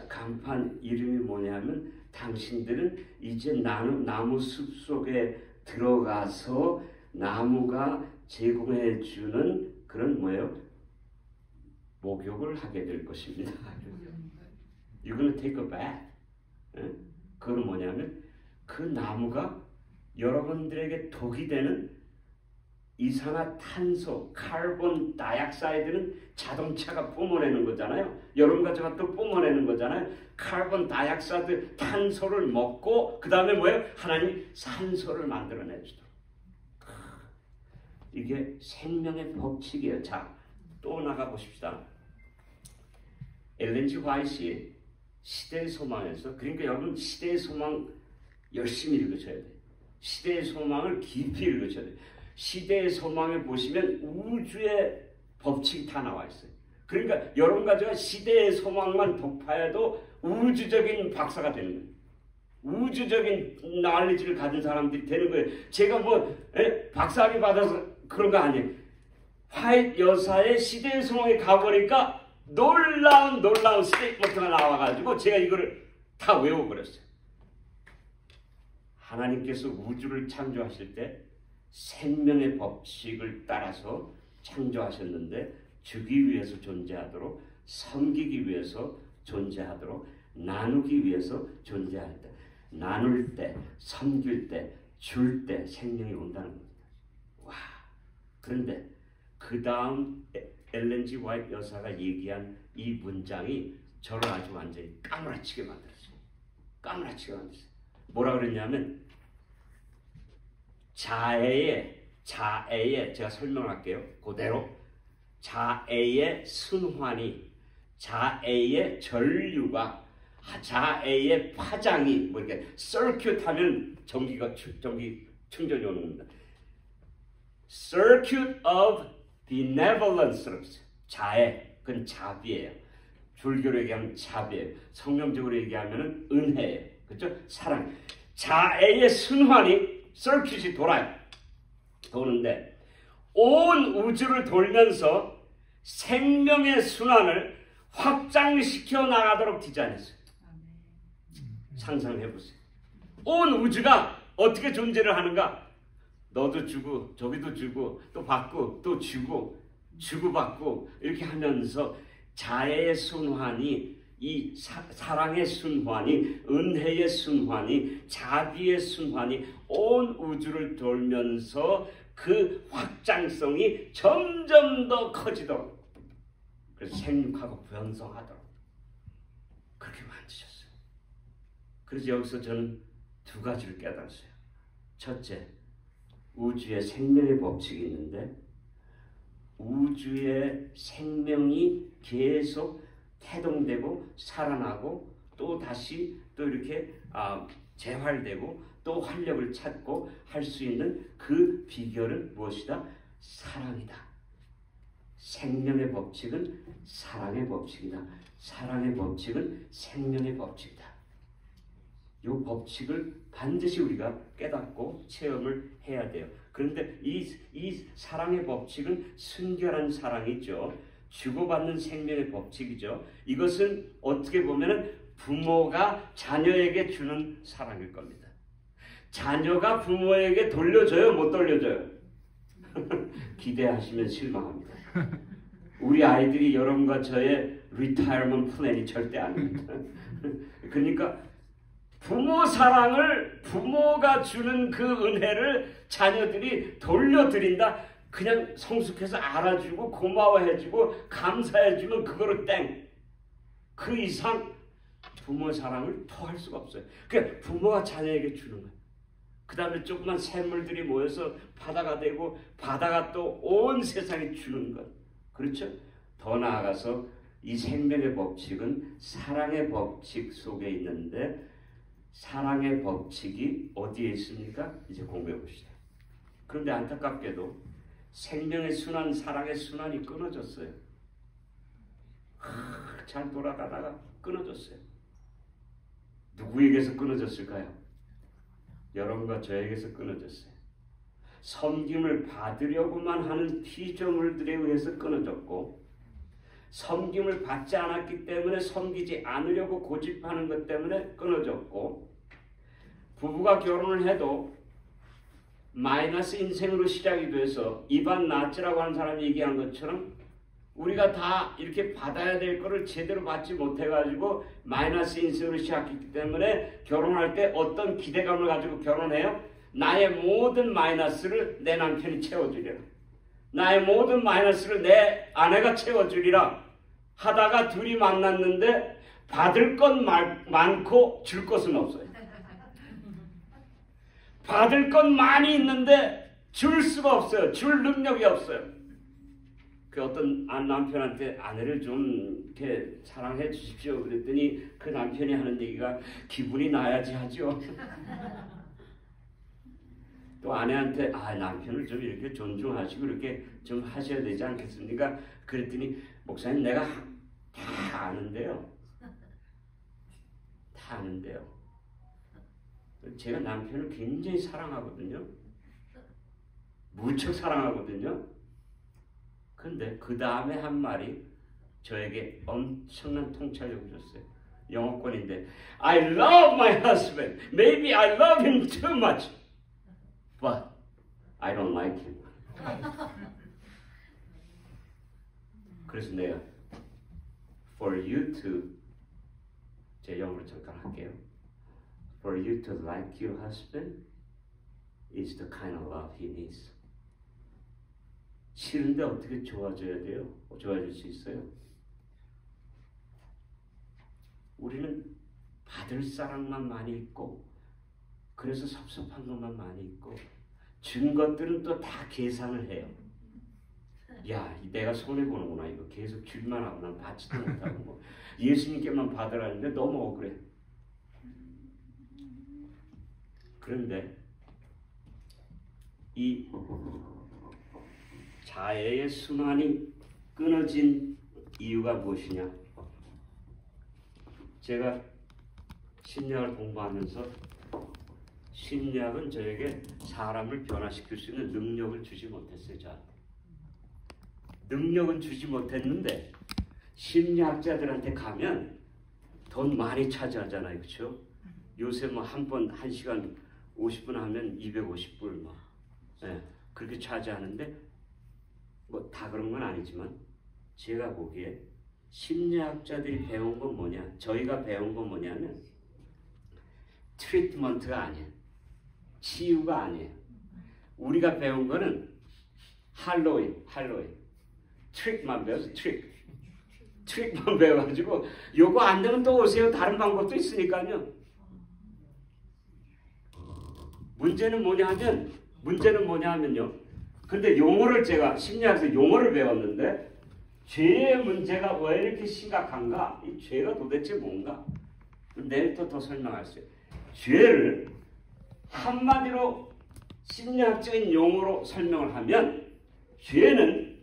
간판 이름이 뭐냐면, 당신들은 이제 나무숲 속에 들어가서 나무가 제공해 주는 그런 목욕을 하게 될 것입니다. You're gonna take a bath. 그건 뭐냐면, 그 나무가 여러분들에게 독이 되는 이산화탄소, 카본 다이옥사이드는 자동차가 뿜어내는 거잖아요. 여러분과 제가 또 뿜어내는 거잖아요. 카본 다이옥사이드 탄소를 먹고, 그 다음에 하나님이 산소를 만들어내주도록. 이게 생명의 법칙이에요. 자, 또 나가보십시다. 엘렌 G. 화이트의 시대의 소망에서, 그러니까 여러분 시대의 소망 열심히 읽으셔야 돼요. 시대의 소망을 깊이 읽으셔야 돼요. 시대의 소망에 보시면 우주의 법칙이 다 나와 있어요. 그러니까 여러분과 제가 시대의 소망만 독파해도 우주적인 박사가 되는 거예요. 우주적인 날리지를 가진 사람들이 되는 거예요. 제가 박사학위 받아서 그런 거 아니에요. 화이트 여사의 시대의 소망에 가보니까 놀라운 스테이트먼트가 나와가지고 제가 이거를 다 외워버렸어요. 하나님께서 우주를 창조하실 때 생명의 법칙을 따라서 창조하셨는데, 주기 위해서 존재하도록, 섬기기 위해서 존재하도록, 나누기 위해서 존재할 때, 나눌 때, 섬길 때, 줄 때 생명이 온다는 겁니다. 와! 그런데 그 다음 엘렌 G. 화이트 여사가 얘기한 이 문장이 저를 아주 완전히 까무라치게 만들었어요. 까무라치게 만들었어요. 뭐라 그랬냐면, 자애의 제가 설명할게요. 그대로 자애의 순환이, 자애의 전류가, 자애의 파장이 이렇게 서큐트 하면 전기 충전이 오는 겁니다. Circuit of benevolence, 자애, 그건 자비예요. 불교로 얘기하면 자비예요. 성경적으로 얘기하면 은혜예요. 그렇죠? 사랑. 자애의 순환이, 서큐트이 도는데 온 우주를 돌면서 생명의 순환을 확장시켜 나가도록 디자인했어요. 상상해보세요. 온 우주가 어떻게 존재를 하는가? 너도 주고 저기도 주고 또 받고 또 주고받고 이렇게 하면서 자애의 순환이, 이 사랑의 순환이, 은혜의 순환이, 자비의 순환이 온 우주를 돌면서 그 확장성이 점점 더 커지도록, 그래서 생육하고 번성하도록 그렇게 만드셨어요. 그래서 여기서 저는 두 가지를 깨달았어요. 첫째, 우주의 생명의 법칙이 있는데 우주의 생명이 계속 태동되고 살아나고 또 다시 또 이렇게 재활되고 또 활력을 찾고 할 수 있는 그 비결은 무엇이다? 사랑이다. 생명의 법칙은 사랑의 법칙이다. 사랑의 법칙은 생명의 법칙이다. 이 법칙을 반드시 우리가 깨닫고 체험을 해야 돼요. 그런데 이 사랑의 법칙은 순결한 사랑이죠. 주고받는 생명의 법칙이죠. 이것은 어떻게 보면 부모가 자녀에게 주는 사랑일 겁니다. 자녀가 부모에게 돌려줘요? 못 돌려줘요? 기대하시면 실망합니다. 우리 아이들이 여러분과 저의 리타이어먼트 플랜이 절대 아닙니다. 그러니까 부모 사랑을 부모가 주는 그 은혜를 자녀들이 돌려드린다. 그냥 성숙해서 알아주고 고마워해주고 감사해주면 그거로 땡. 그 이상 부모 사랑을 토할 수가 없어요. 그러니까 부모가 자녀에게 주는 거예요. 그 다음에 조그만 샘물들이 모여서 바다가 되고 바다가 또 온 세상에 주는 것. 그렇죠? 더 나아가서 이 생명의 법칙은 사랑의 법칙 속에 있는데 사랑의 법칙이 어디에 있습니까? 이제 공부해 보시죠. 그런데 안타깝게도 생명의 순환, 사랑의 순환이 끊어졌어요. 잘 돌아가다가 끊어졌어요. 누구에게서 끊어졌을까요? 여러분과 저에게서 끊어졌어요. 섬김을 받으려고만 하는 피조물들에 의해서 끊어졌고 섬김을 받지 않았기 때문에 섬기지 않으려고 고집하는 것 때문에 끊어졌고 부부가 결혼을 해도 마이너스 인생으로 시작이 돼서 이반 나치라고 하는 사람이 얘기한 것처럼 우리가 다 이렇게 받아야 될 거를 제대로 받지 못해가지고 마이너스 인생으로 시작했기 때문에 결혼할 때 어떤 기대감을 가지고 결혼해요? 나의 모든 마이너스를 내 남편이 채워주리라. 나의 모든 마이너스를 내 아내가 채워주리라. 하다가 둘이 만났는데 받을 건 많고 줄 것은 없어요. 받을 건 많이 있는데 줄 수가 없어요. 줄 능력이 없어요. 그 어떤 남편한테 아내를 좀 이렇게 사랑해 주십시오. 그랬더니 그 남편이 하는 얘기가 기분이 나야지 하죠. 또 아내한테 남편을 좀 이렇게 존중하시고 이렇게 좀 하셔야 되지 않겠습니까? 그랬더니 목사님 내가 다 아는데요. 다 아는데요. 제가 남편을 굉장히 사랑하거든요. 무척 사랑하거든요. 근데 그 다음에 한 말이 저에게 엄청난 통찰력을 줬어요. 영어권인데 I love my husband. Maybe I love him too much. But I don't like him. 그래서 내가 For you to 제 영어로 잠깐 할게요. For you to like your husband is the kind of love he needs. 싫은데 어떻게 좋아져야 돼요? 좋아질 수 있어요? 우리는 받을 사랑만 많이 있고 그래서 섭섭한 것만 많이 있고 준 것들은 또 다 계산을 해요. 야, 내가 손해보는구나. 이거 계속 줄만 하고 난 받지도 못하고 뭐 예수님께만 받으라는데 너무 억울해. 그런데 이 자애의 순환이 끊어진 이유가 무엇이냐? 제가 신약을 공부하면서 신약은 저에게 사람을 변화시킬 수 있는 능력을 주지 못했어요. 능력은 주지 못했는데 심리학자들한테 가면 돈 많이 차지하잖아요. 그렇죠? 요새 뭐 한 시간 50분 하면 250불 뭐 그렇게 차지하는데 뭐 다 그런 건 아니지만 제가 보기에 심리학자들이 배운 건 뭐냐? 저희가 배운 건 뭐냐면 트리트먼트가 아니에요. 치유가 아니에요. 우리가 배운 거는 할로윈. 트릭만 배워서 트릭만 배워가지고 요거 안 되면 또 오세요. 다른 방법도 있으니까요. 문제는 뭐냐 하면 문제는 뭐냐 하면요. 근데 용어를 제가 심리학에서 용어를 배웠는데 죄의 문제가 왜 이렇게 심각한가? 이 죄가 도대체 뭔가? 내일부터 더 설명할게요. 죄를 한마디로 심리학적인 용어로 설명을 하면 죄는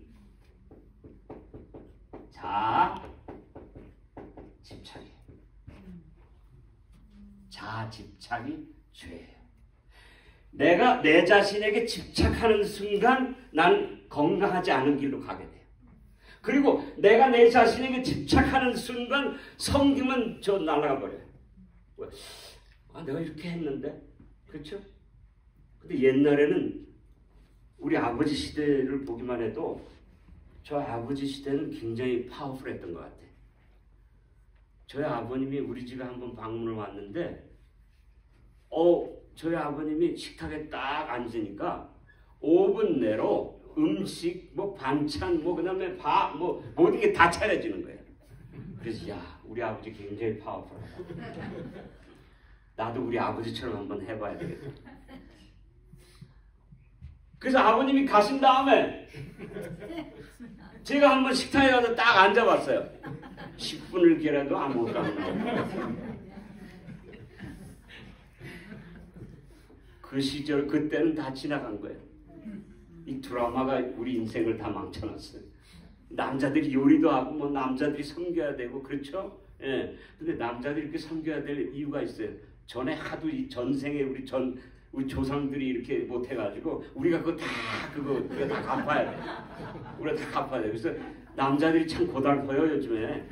자집착이에요. 자집착이 죄예요. 내가 내 자신에게 집착하는 순간 난 건강하지 않은 길로 가게 돼요. 그리고 내가 내 자신에게 집착하는 순간 성김은 저 날아가 버려요. 내가 이렇게 했는데, 그렇죠? 근데 옛날에는 우리 아버지 시대를 보기만 해도 저 아버지 시대는 굉장히 파워풀했던 것 같아요. 저희 아버님이 우리 집에 한번 방문을 왔는데, 저희 아버님이 식탁에 딱 앉으니까 5분 내로 음식, 뭐 반찬, 뭐 그다음에 밥, 뭐 모든 게 다 차려지는 거예요. 그래서 야, 우리 아버지 굉장히 파워풀하다. 나도 우리 아버지처럼 한번 해봐야 되겠다. 그래서 아버님이 가신 다음에 제가 한번 식탁에 가서 딱 앉아봤어요. 10분을 기다려도 아무것도 안 나오고. 그 시절 그때는 다 지나간 거예요. 이 드라마가 우리 인생을 다 망쳐놨어요. 남자들이 요리도 하고 뭐 남자들이 섬겨야 되고 그렇죠? 예. 근데 남자들이 이렇게 섬겨야 될 이유가 있어요. 전에 하도 이 전생에 우리 조상들이 이렇게 못해가지고 우리가 그거 다 갚아야 돼. 우리가 다 갚아야 돼. 그래서 남자들이 참 고달퍼요 요즘에.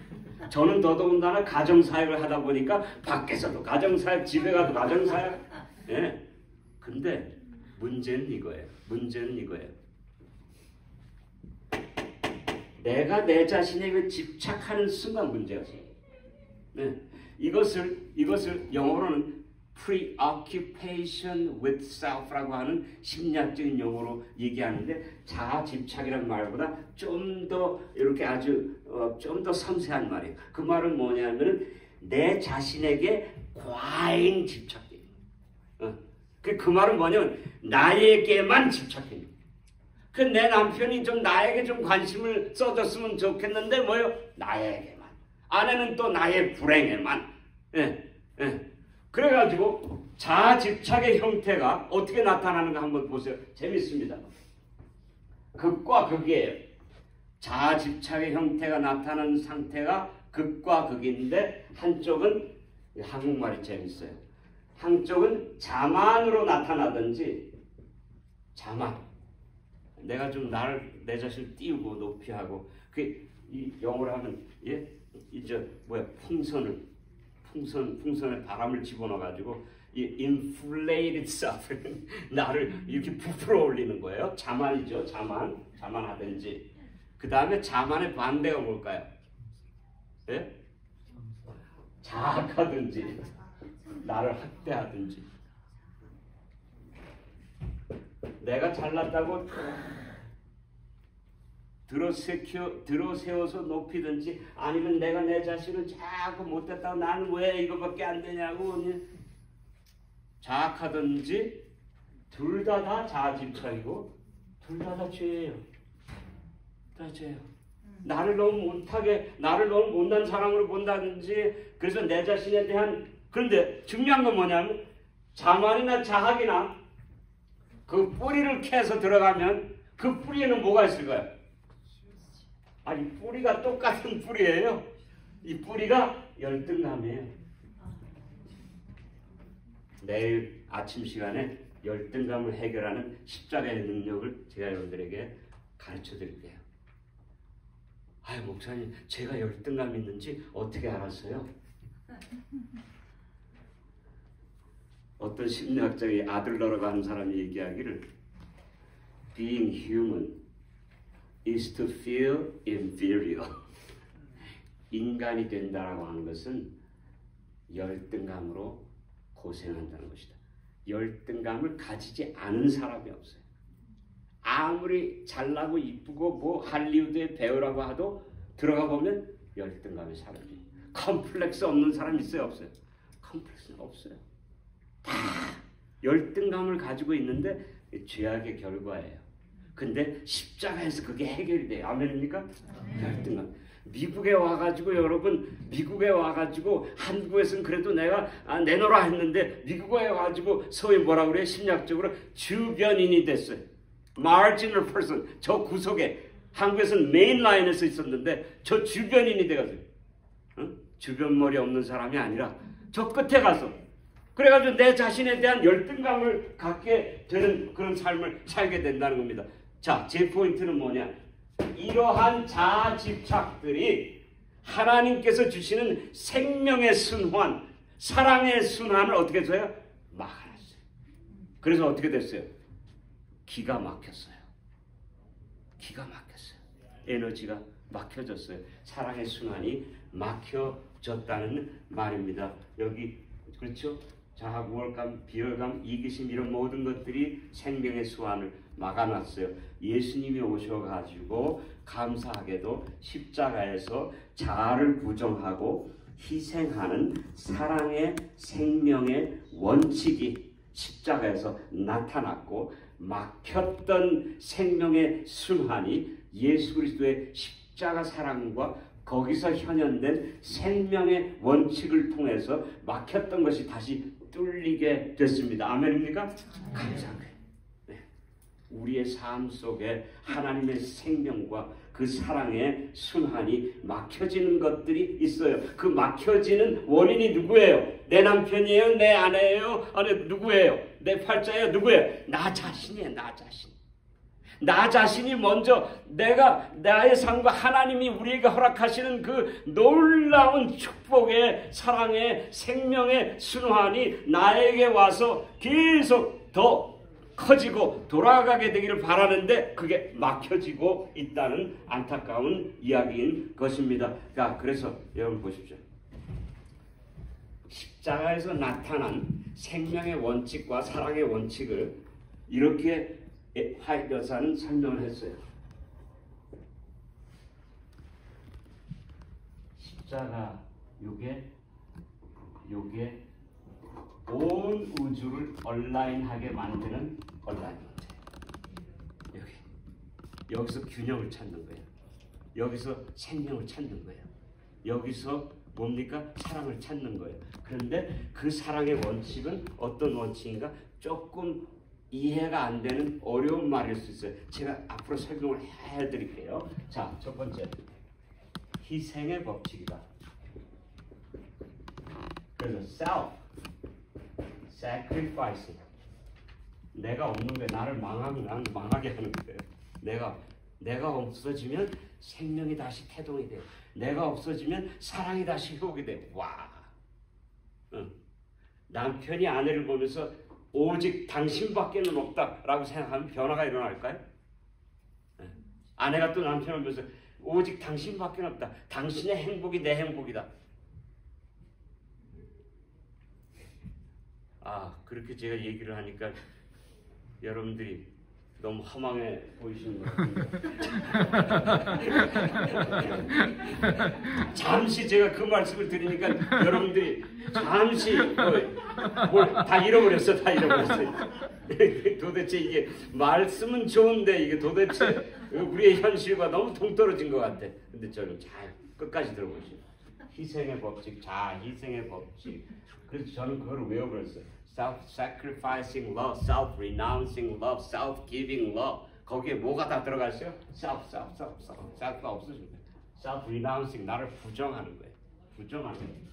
저는 더더군다나 가정사역을 하다 보니까 밖에서도 가정사역, 집에 가도 가정사역. 예. 근데 문제는 이거예요. 내가 내 자신에게 집착하는 순간 문제가 있어요. 네. 이것을 영어로는 preoccupation with self라고 하는 심리학적인 용어로 얘기하는데 자아집착이라는 말보다 좀 더 이렇게 아주 좀 더 섬세한 말이에요. 그 말은 뭐냐면은 내 자신에게 과잉 집착이에요. 그 말은 뭐냐면 나에게만 집착해요. 내 남편이 좀 나에게 좀 관심을 써줬으면 좋겠는데 뭐요? 나에게만. 아내는 또 나의 불행에만. 그래가지고 자아집착의 형태가 어떻게 나타나는가 한번 보세요. 재밌습니다. 극과 극이에요. 자아집착의 형태가 나타나는 상태가 극과 극인데 한쪽은 한국말이 재밌어요. 한쪽은 자만으로 나타나든지 자만. 내가 좀 내 자신을 띄우고 높이 하고 이 영어로 하면 풍선에 바람을 집어넣어 가지고 inflated self 나를 이렇게 부풀어 올리는 거예요. 자만이죠. 자만하든지. 그 다음에 자만의 반대가 뭘까요? 예? 자학하든지 나를 학대하든지. 내가 잘났다고 들어세워서 높이든지 아니면 내가 내 자신을 자꾸 못됐다고 나는 왜 이거밖에 안 되냐고 자학하든지 둘 다 자아집착이고 둘 다 죄예요. 다 죄예요. 나를 너무 못난 사람으로 본다든지 그래서 내 자신에 대한 그런데 중요한 건 뭐냐면 자만이나 자학이나 그 뿌리를 캐서 들어가면 그 뿌리에는 뭐가 있을까요? 아니 뿌리가 똑같은 뿌리예요. 이 뿌리가 열등감이에요. 내일 아침 시간에 열등감을 해결하는 십자가의 능력을 제가 여러분들에게 가르쳐 드릴게요. 아유 목사님 제가 열등감이 있는지 어떻게 알았어요? 어떤 심리학자의 아들러라고 하는 사람이 얘기하기를 Being human is to feel inferior. 인간이 된다라고 하는 것은 열등감으로 고생한다는 것이다. 열등감을 가지지 않은 사람이 없어요. 아무리 잘나고 이쁘고 뭐 할리우드의 배우라고 하도 들어가 보면 열등감이 사라져요. 컴플렉스 없는 사람 있어요? 없어요? 컴플렉스는 없어요. 다 열등감을 가지고 있는데 죄악의 결과예요. 근데 십자가에서 그게 해결이 돼요. 아멘입니까? 열등감. 미국에 와가지고 여러분, 미국에 와가지고 한국에서는 그래도 내가 내놓으라 했는데 미국에 와가지고 소위 뭐라 그래요? 심리학적으로 주변인이 됐어요. marginal person. 저 구석에 한국에서는 메인 라인에서 있었는데 저 주변인이 돼가지고 주변머리 없는 사람이 아니라 저 끝에 가서 그래가지고 내 자신에 대한 열등감을 갖게 되는 그런 삶을 살게 된다는 겁니다. 자, 제 포인트는 뭐냐? 이러한 자아 집착들이 하나님께서 주시는 생명의 순환, 사랑의 순환을 어떻게 했어요? 막아놨어요. 그래서 어떻게 됐어요? 기가 막혔어요. 기가 막혔어요. 에너지가 막혀졌어요. 사랑의 순환이 막혀졌다는 말입니다. 여기 그렇죠? 자학, 우월감, 비열감, 이기심 이런 모든 것들이 생명의 순환을 막아놨어요. 예수님이 오셔가지고 감사하게도 십자가에서 자아를 부정하고 희생하는 사랑의 생명의 원칙이 십자가에서 나타났고 막혔던 생명의 순환이 예수 그리스도의 십자가 사랑과 거기서 현현된 생명의 원칙을 통해서 막혔던 것이 다시 뚫리게 됐습니다. 아멘입니까? 감사합니다. 네. 우리의 삶 속에 하나님의 생명과 그 사랑의 순환이 막혀지는 것들이 있어요. 그 막혀지는 원인이 누구예요? 내 남편이에요? 내 아내예요? 누구예요? 내 팔자예요? 누구예요? 나 자신이에요. 나 자신. 나 자신이 먼저 나의 삶과 하나님이 우리에게 허락하시는 그 놀라운 축복의 사랑의 생명의 순환이 나에게 와서 계속 더 커지고 돌아가게 되기를 바라는데 그게 막혀지고 있다는 안타까운 이야기인 것입니다. 자, 그래서 여러분 보십시오. 십자가에서 나타난 생명의 원칙과 사랑의 원칙을 이렇게 화이트 여사는 설명을 했어요. 십자가 요게 온 우주를 온라인하게 만드는 온라인 문제. 여기서 균형을 찾는 거예요. 여기서 생명을 찾는 거예요. 여기서 뭡니까? 사랑을 찾는 거예요. 그런데 그 사랑의 원칙은 어떤 원칙인가? 조금 이해가 안 되는 어려운 말일 수 있어요. 제가 앞으로 설명을 해드릴게요. 자, 첫 번째 희생의 법칙이다. 그래서 sacrifice. 내가 없는 게 나를 망하게 하는 거예요. 내가 없어지면 생명이 다시 태동이 돼요. 내가 없어지면 사랑이 다시 회복이 돼요. 와. 남편이 아내를 보면서 오직 당신밖에는 없다라고 생각하면 변화가 일어날까요? 아내가 또 남편을 보면서 오직 당신밖에 없다. 당신의 행복이 내 행복이다. 그렇게 제가 얘기를 하니까 여러분들이 너무 허망해 보이시는 것 같은데 잠시 제가 그 말씀을 드리니까 여러분들이 잠시 다 잃어버렸어. 도대체 이게 말씀은 좋은데 이게 도대체 우리의 현실과 너무 동떨어진 것 같아. 근데 저는 잘 끝까지 들어보시죠. 희생의 법칙, 희생의 법칙. 그래서 저는 그걸 외워버렸어요. Self-sacrificing love, self-renouncing love, self-giving love. 거기에 뭐가 다 들어가 있어요? self가 없어진 거예요. self-renouncing, 나를 부정하는 거예요. 부정하는 거예요.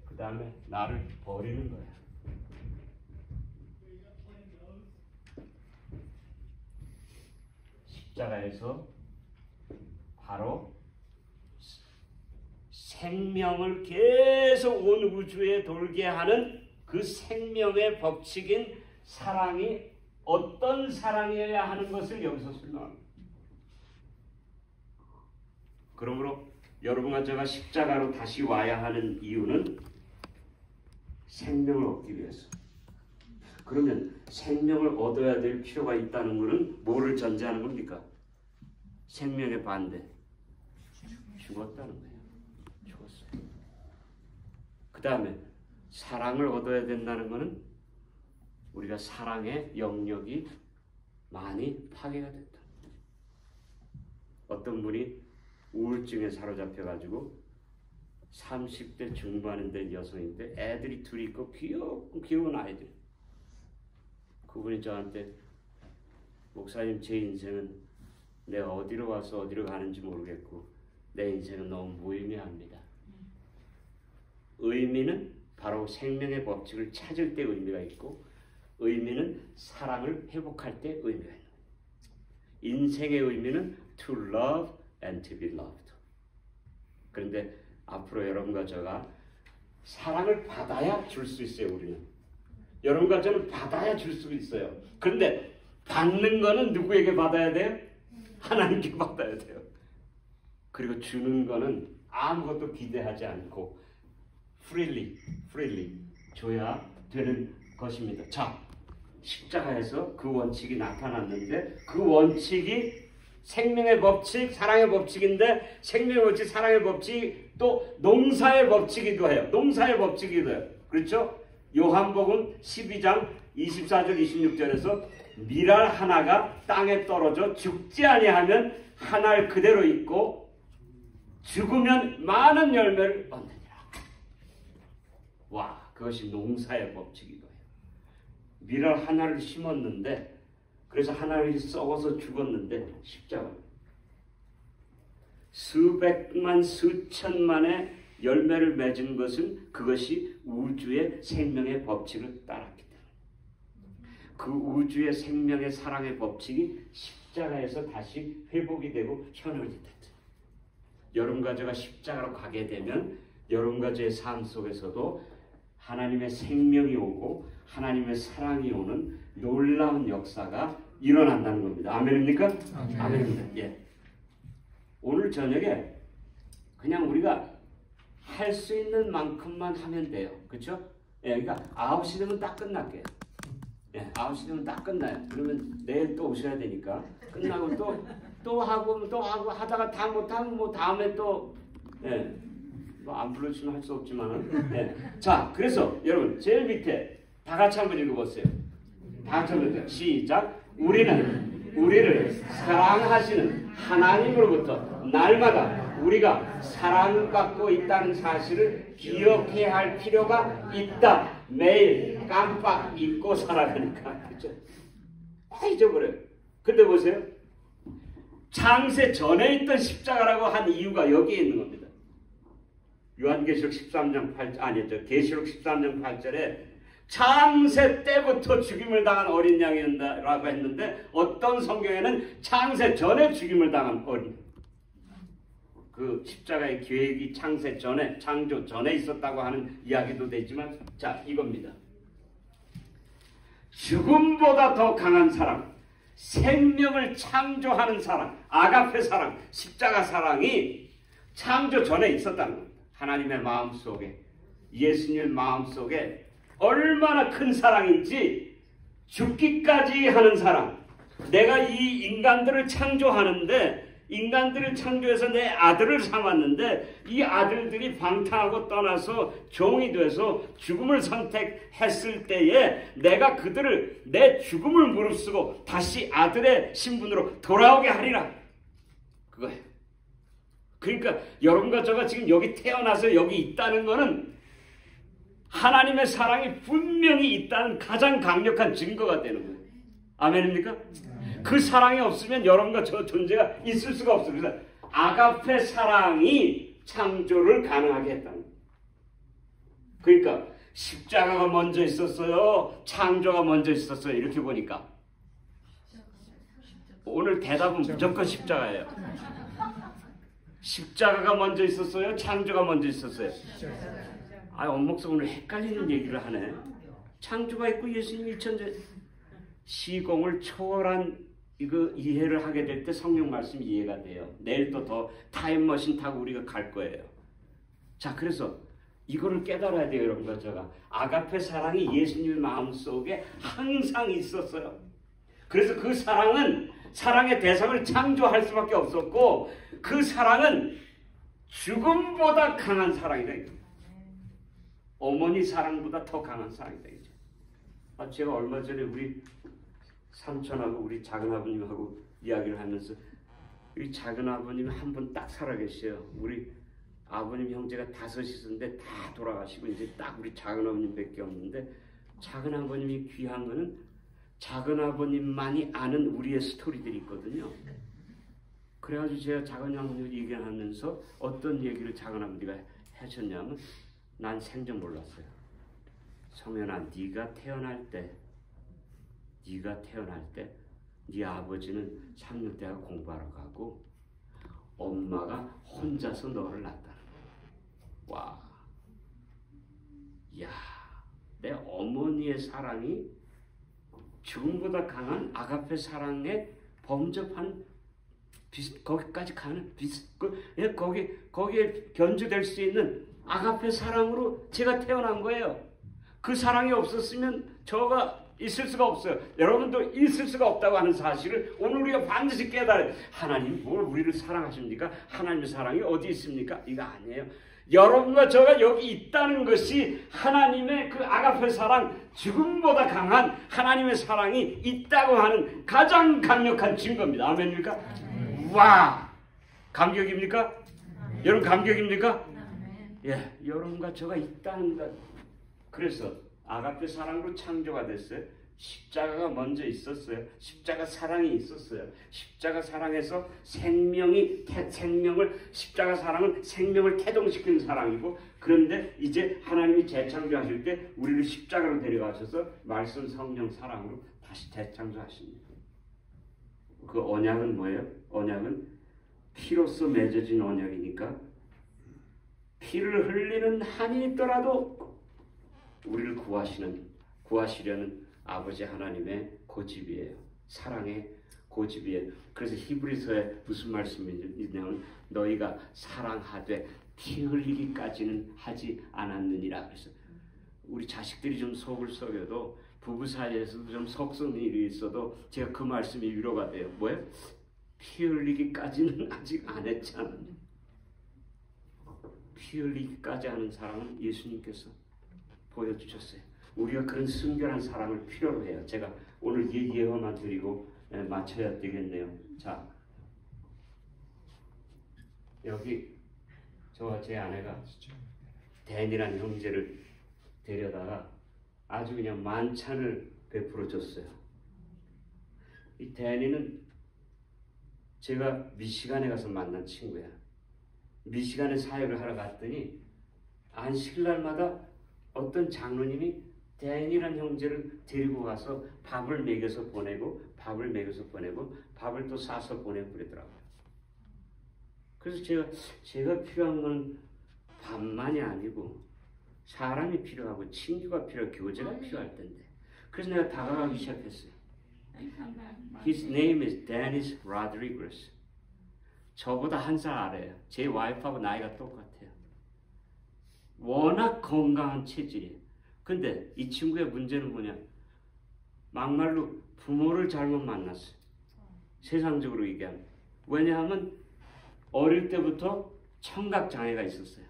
그 다음에 나를 버리는 거예요. 십자가에서 바로 생명을 계속 온 우주에 돌게 하는 그 생명의 법칙인 사랑이 어떤 사랑이어야 하는 것을 여기서 설명합니다. 그러므로 여러분과 제가 십자가로 다시 와야 하는 이유는 생명을 얻기 위해서. 그러면 생명을 얻어야 될 필요가 있다는 것은 뭐를 전제하는 겁니까? 생명의 반대. 죽었다는 거예요. 그 다음에 사랑을 얻어야 된다는 것은 우리가 사랑의 영역이 많이 파괴가 된다. 어떤 분이 우울증에 사로잡혀가지고 30대 중반인 된 여성인데 애들이 둘이 있고 귀여운 아이들. 그분이 저한테 목사님 제 인생은 내가 어디로 와서 어디로 가는지 모르겠고 내 인생은 너무 무의미합니다. 의미는 바로 생명의 법칙을 찾을 때 의미가 있고 의미는 사랑을 회복할 때 의미가 있는 거예요. 인생의 의미는 to love and to be loved. 그런데 앞으로 여러분과 저가 사랑을 받아야 줄 수 있어요. 우리는 여러분과 저는 받아야 줄 수 있어요. 그런데 받는 거는 누구에게 받아야 돼요? 하나님께 받아야 돼요. 그리고 주는 거는 아무것도 기대하지 않고 freely 줘야 되는 것입니다. 자, 십자가에서 그 원칙이 나타났는데 그 원칙이 생명의 법칙, 사랑의 법칙인데 생명의 법칙, 사랑의 법칙 또 농사의 법칙이기도 해요. 농사의 법칙이기도 해요. 그렇죠? 요한복음 12장 24절 26절에서 밀알 하나가 땅에 떨어져 죽지 아니하면 한 알 그대로 있고 죽으면 많은 열매를 얻느니라. 와, 그것이 농사의 법칙이기도 해요. 밀알 하나를 심었는데 그래서 하나를 썩어서 죽었는데 십자가 수백만 수천만의 열매를 맺은 것은 그것이 우주의 생명의 법칙을 따랐기 때문에 그 우주의 생명의 사랑의 법칙이 십자가에서 다시 회복이 되고 현현이 됐다. 여러분과 제가 십자가로 가게 되면 여러분과 제 삶 속에서도 하나님의 생명이 오고 하나님의 사랑이 오는 놀라운 역사가 일어난다는 겁니다. 아멘입니까? 아멘입니다. 예. 오늘 저녁에 그냥 우리가 할 수 있는 만큼만 하면 돼요. 그렇죠? 예, 그러니까 9시 되면 딱 끝날게요. 예, 9시 되면 딱 끝나요. 그러면 내일 또 오셔야 되니까 끝나고 또 하고 하다가 다 못하면 뭐 다음에 또 예, 뭐 안 불러주면 할 수 없지만은 예. 자, 그래서 여러분 제일 밑에 다 같이 한번 읽어보세요. 다 같이 한번 시작. 우리는 우리를 사랑하시는 하나님으로부터 날마다 우리가 사랑받고 있다는 사실을 기억해야 할 필요가 있다. 매일 깜빡 잊고 살아가니까. 그렇죠? 다 잊어버려요. 근데 보세요. 창세 전에 있던 십자가라고 한 이유가 여기에 있는 겁니다. 요한계시록 13장 8절 아니죠. 계시록 13장 8절에 창세 때부터 죽임을 당한 어린 양이라고 했는데 어떤 성경에는 창세 전에 죽임을 당한 어린 그 십자가의 계획이 창세 전에 창조 전에 있었다고 하는 이야기도 되지만 자 이겁니다. 죽음보다 더 강한 사랑, 생명을 창조하는 사랑, 아가페 사랑, 십자가 사랑이 창조 전에 있었다는 겁니다. 하나님의 마음속에 예수님 마음속에 얼마나 큰 사랑인지 죽기까지 하는 사랑. 내가 이 인간들을 창조하는데 인간들을 창조해서 내 아들을 삼았는데 이 아들들이 방탕하고 떠나서 종이 돼서 죽음을 선택했을 때에 내가 그들을 내 죽음을 무릅쓰고 다시 아들의 신분으로 돌아오게 하리라. 그거예요. 그러니까 여러분과 저가 지금 여기 태어나서 여기 있다는 것은 하나님의 사랑이 분명히 있다는 가장 강력한 증거가 되는 거예요. 아멘입니까? 그 사랑이 없으면 여러분과 저 존재가 있을 수가 없습니다. 아가페 사랑이 창조를 가능하게 했다는 거예요. 그러니까 십자가가 먼저 있었어요? 창조가 먼저 있었어요? 이렇게 보니까 오늘 대답은 무조건 십자가예요. 십자가가 먼저 있었어요? 창조가 먼저 있었어요? 엄목사 오늘 헷갈리는 얘기를 하네. 창조가 있고 예수님 일천재 시공을 초월한 이거 이해를 하게 될 때 성령 말씀이 이해가 돼요. 내일 또 더 타임머신 타고 우리가 갈 거예요. 자, 그래서 이거를 깨달아야 돼요, 여러분과 제가. 아가페 사랑이 예수님의 마음속에 항상 있었어요. 그래서 그 사랑은 사랑의 대상을 창조할 수밖에 없었고 그 사랑은 죽음보다 강한 사랑이다. 어머니 사랑보다 더 강한 사랑이다. 이제. 제가 얼마 전에 우리 삼촌하고 우리 작은 아버님하고 이야기를 하면서 이 작은 아버님이 한 분 딱 살아계셔요. 우리 아버님 형제가 5 있었는데 다 돌아가시고 이제 딱 우리 작은 아버님밖에 없는데 작은 아버님이 귀한 거는 작은 아버님만이 아는 우리의 스토리들이 있거든요. 그래가지고 제가 작은 아버님을 얘기하면서 어떤 얘기를 작은 아버지가 하셨냐면 난 생전 몰랐어요. 성현아, 네가 태어날 때 네 아버지는 상륙대학 공부하러 가고 엄마가 혼자서 너를 낳았다. 와, 야, 내 어머니의 사랑이 죽음보다 강한 아가페 사랑에 범접한 거기까지 가는 거기에 견주될 수 있는 아가페 사랑으로 제가 태어난 거예요. 그 사랑이 없었으면 저가 있을 수가 없어요. 여러분도 있을 수가 없다고 하는 사실을 오늘 우리가 반드시 깨달아요. 하나님 뭘 우리를 사랑하십니까? 하나님의 사랑이 어디 있습니까? 이거 아니에요. 여러분과 저가 여기 있다는 것이 하나님의 그 아가페 사랑, 죽음보다 강한 하나님의 사랑이 있다고 하는 가장 강력한 증거입니다. 아멘입니까? 와, 감격입니까? 여러분 감격입니까? 예, 여러분과 저가 있다는 것. 그래서 아가페 사랑으로 창조가 됐어요. 십자가가 먼저 있었어요. 십자가 사랑이 있었어요. 십자가 사랑에서 십자가 사랑은 생명을 태동시키는 사랑이고, 그런데 이제 하나님이 재창조하실 때 우리를 십자가로 데려가셔서 말씀, 성령, 사랑으로 다시 재창조하십니다. 그 언약은 뭐예요? 언약은 피로써 맺어진 언약이니까 피를 흘리는 한이 있더라도 우리를 구하시려는 아버지 하나님의 고집이에요. 사랑의 고집이에요. 그래서 히브리서에 무슨 말씀이 있냐면 너희가 사랑하되 피 흘리기까지는 하지 않았느니라. 그래서 우리 자식들이 좀 속을 썩여도 부부 사이에서도 좀 속썩는 일이 있어도 제가 그 말씀이 위로가 돼요. 뭐예요? 피 흘리기까지는 아직 안 했잖아요. 피 흘리기까지 하는 사랑은 예수님께서 보여주셨어요. 우리가 그런 순결한 사랑을 필요로 해요. 제가 오늘 이 예언만 드리고 마쳐야 되겠네요. 자, 여기 저와 제 아내가 댄이라는 형제를 데려다가 아주 그냥 만찬을 베풀어 줬어요. 이 댄이는 제가 미시간에 가서 만난 친구야. 미시간에 사역을 하러 갔더니 안식일날마다 어떤 장로님이 댄이라는 형제를 데리고 가서 밥을 먹여서 보내고 밥을 또 싸서 보내고 그러더라고요. 그래서 제가 필요한 건 밥만이 아니고 사람이 필요하고 친구가 필요하고 교제가 필요할 텐데, 그래서 내가 다가가기 시작했어요. His name is Dennis Rodriguez. 저보다 1살 아래예요. 제 와이프하고 나이가 똑같아요. 워낙 건강한 체질이에요. 근데 이 친구의 문제는 뭐냐? 막말로 부모를 잘못 만났어요. 세상적으로 얘기하면. 왜냐하면 어릴 때부터 청각장애가 있었어요.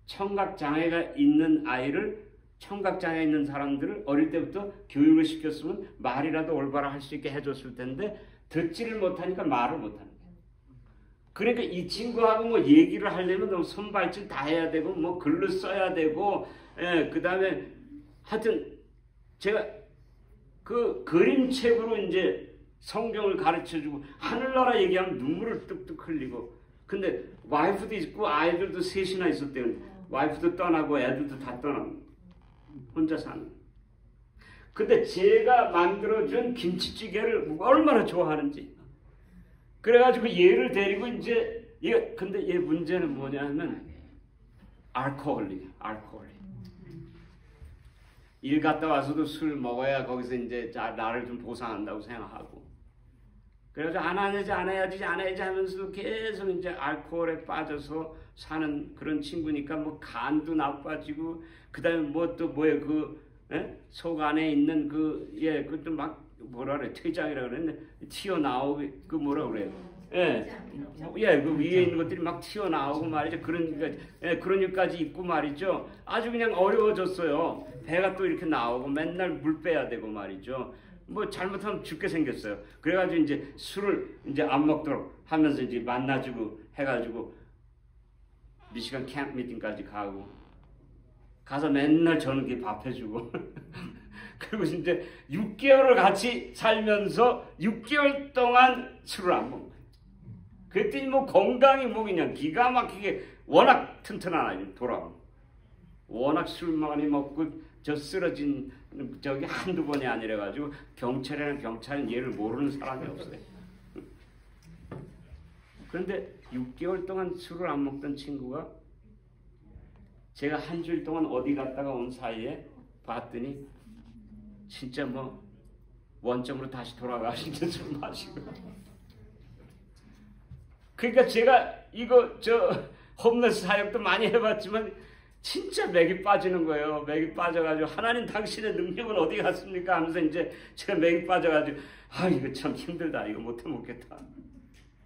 청각장애가 있는 아이를, 청각장애 있는 사람들을 어릴 때부터 교육을 시켰으면 말이라도 올바로 할 수 있게 해줬을 텐데 듣지를 못하니까 말을 못하는 거예요. 그러니까 이 친구하고 뭐 얘기를 하려면 너무 손발질 다 해야 되고 뭐 글로 써야 되고, 그 다음에 하여튼 제가 그 그림책으로 이제 성경을 가르쳐주고 하늘나라 얘기하면 눈물을 뚝뚝 흘리고, 근데 와이프도 있고 아이들도 3이나 있었대요. 와이프도 떠나고 애들도 다 떠나고 혼자 사는. 근데 제가 만들어준 김치찌개를 얼마나 좋아하는지. 그래가지고 얘를 데리고 이제 근데 얘 문제는 뭐냐면 알코올릭. 일 갔다 와서도 술 먹어야 거기서 이제 나를 좀 보상한다고 생각하고, 그래서 안 해야지 하면서도 계속 이제 알코올에 빠져서 사는 그런 친구니까 뭐 간도 나빠지고, 그다음에 뭐 또 뭐예요 속 안에 있는 그것도 막 뭐라 그래, 퇴장이라 그랬는데 튀어나오고 그 뭐라 그래요, 예, 예, 그 위에 있는 것들이 막 튀어나오고 말이죠. 그런 일까지 있고 말이죠. 아주 그냥 어려워졌어요. 배가 또 이렇게 나오고 맨날 물 빼야 되고 말이죠. 뭐 잘못하면 죽게 생겼어요. 그래가지고 이제 술을 이제 안 먹도록 하면서 이제 만나주고 해가지고 미시간 캠프 미팅까지 가서 맨날 저는 밥 해주고 그리고 이제 6개월을 같이 살면서 6개월 동안 술을 안 먹는 거예요. 그랬더니 뭐 건강이 뭐 그냥 기가 막히게 워낙 튼튼한 아이 돌아오고 워낙 술 많이 먹고 저 쓰러진 저기 한두 번이 아니라 가지고 경찰은 얘를 모르는 사람이 없어요. 그런데 6개월 동안 술을 안 먹던 친구가 제가 한 주일 동안 어디 갔다가 온 사이에 봤더니 진짜 뭐 원점으로 다시 돌아가시는데 술 마시고. 그러니까 제가 이거 홈레스 사역도 많이 해봤지만 진짜 맥이 빠지는 거예요. 맥이 빠져가지고 하나님 당신의 능력은 어디 갔습니까? 하면서 이제 제가 맥이 빠져가지고 이거 참 힘들다. 이거 못해 먹겠다.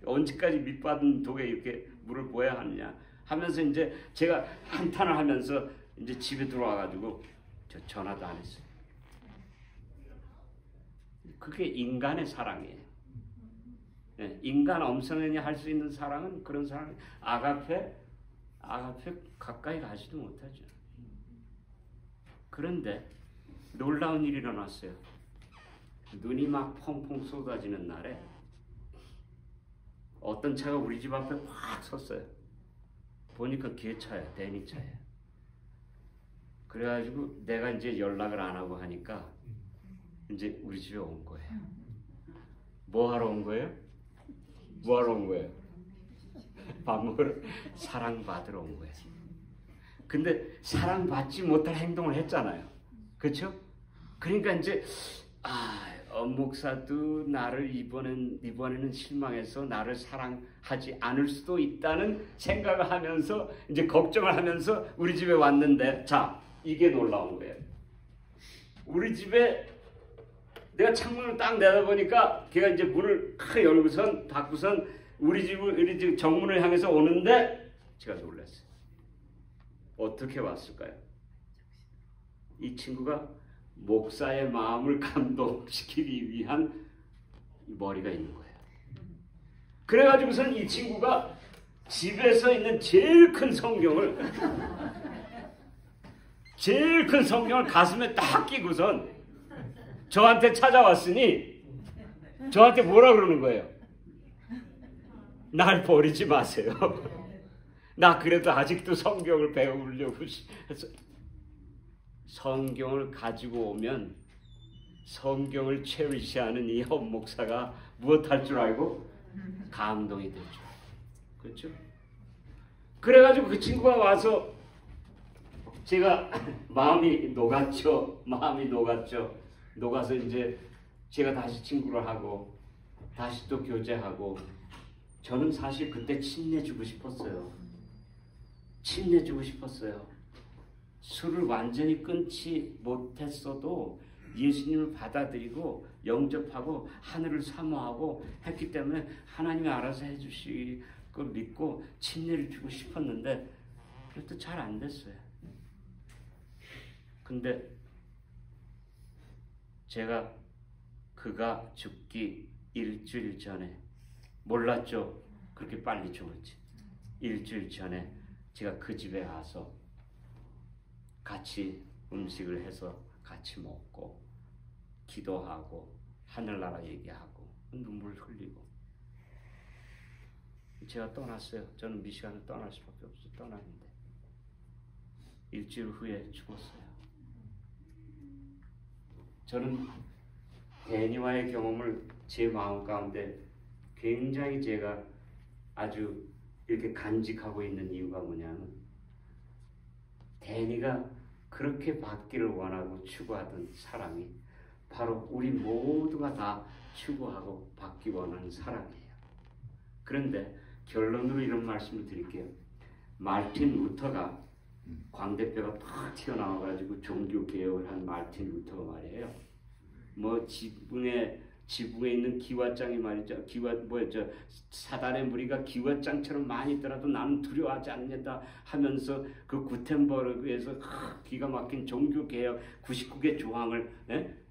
언제까지 밑받은 독에 이렇게 물을 부어야 하느냐 하면서 이제 제가 한탄을 하면서 이제 집에 들어와가지고 저 전화도 안 했어요. 그게 인간의 사랑이에요. 네, 인간 엄선이 할 수 있는 사랑은 그런 사랑. 아가페 가까이 가지도 못하죠. 그런데 놀라운 일이 일어났어요. 눈이 막 펑펑 쏟아지는 날에 어떤 차가 우리 집 앞에 확 섰어요. 보니까 기차야, 대니차야. 그래가지고 내가 이제 연락을 안 하고 하니까 이제 우리 집에 온 거예요. 뭐 하러 온 거예요? 뭐 하러 온 거예요? 밥 먹으러 사랑받으러 온 거예요. 근데 사랑받지 못할 행동을 했잖아요. 그렇죠? 그러니까 이제 목사도 나를 이번에는 실망해서 나를 사랑하지 않을 수도 있다는 생각을 하면서 이제 걱정을 하면서 우리 집에 왔는데 자 이게 놀라운 거예요. 우리 집에 내가 창문을 딱 내다보니까 걔가 이제 문을 크게 열고선 닫고선 우리 집 정문을 향해서 오는데 제가 놀랐어요. 어떻게 왔을까요? 이 친구가 목사의 마음을 감동시키기 위한 머리가 있는 거예요. 그래가지고선 이 친구가 집에서 있는 제일 큰 성경을 가슴에 딱 끼고선 저한테 찾아왔으니 저한테 뭐라 그러는 거예요? 날 버리지 마세요. 나 그래도 아직도 성경을 배우려고 해서 성경을 가지고 오면 성경을 체리시하는 이 험 목사가 무엇할 줄 알고? 감동이 될 줄. 그렇죠? 그래가지고 그 친구가 와서 제가 마음이 녹았죠. 녹아서 이제 제가 다시 친구를 하고 다시 또 교제하고 저는 사실 그때 침내주고 싶었어요. 술을 완전히 끊지 못했어도 예수님을 받아들이고 영접하고 하늘을 사모하고 했기 때문에 하나님이 알아서 해주실 걸 믿고 침례를 주고 싶었는데 그것도 잘 안 됐어요. 근데 제가 그가 죽기 일주일 전에 몰랐죠. 그렇게 빨리 죽을지. 일주일 전에 제가 그 집에 가서 같이 음식을 해서 같이 먹고 기도하고 하늘나라 얘기하고 눈물 흘리고 제가 떠났어요. 저는 미시간을 떠날 수밖에 없어요. 떠났는데 일주일 후에 죽었어요. 저는 데니와의 경험을 제 마음 가운데 굉장히 제가 아주 이렇게 간직하고 있는 이유가 뭐냐면 데니가 그렇게 받기를 원하고 추구하던 사람이 바로 우리 모두가 다 추구하고 받기 원하는 사람이에요. 그런데 결론으로 이런 말씀을 드릴게요. 마르틴 루터가 광대뼈가 팍 튀어나와가지고 종교 개혁을 한 마르틴 루터가 말이에요. 뭐 지붕에 지붕에 있는 기와장이 말이죠. 사단의 무리가 기와장처럼 많이 있더라도 나는 두려워하지 않는다 하면서 그 구텐버그에서 기가 막힌 종교개혁 99개 조항을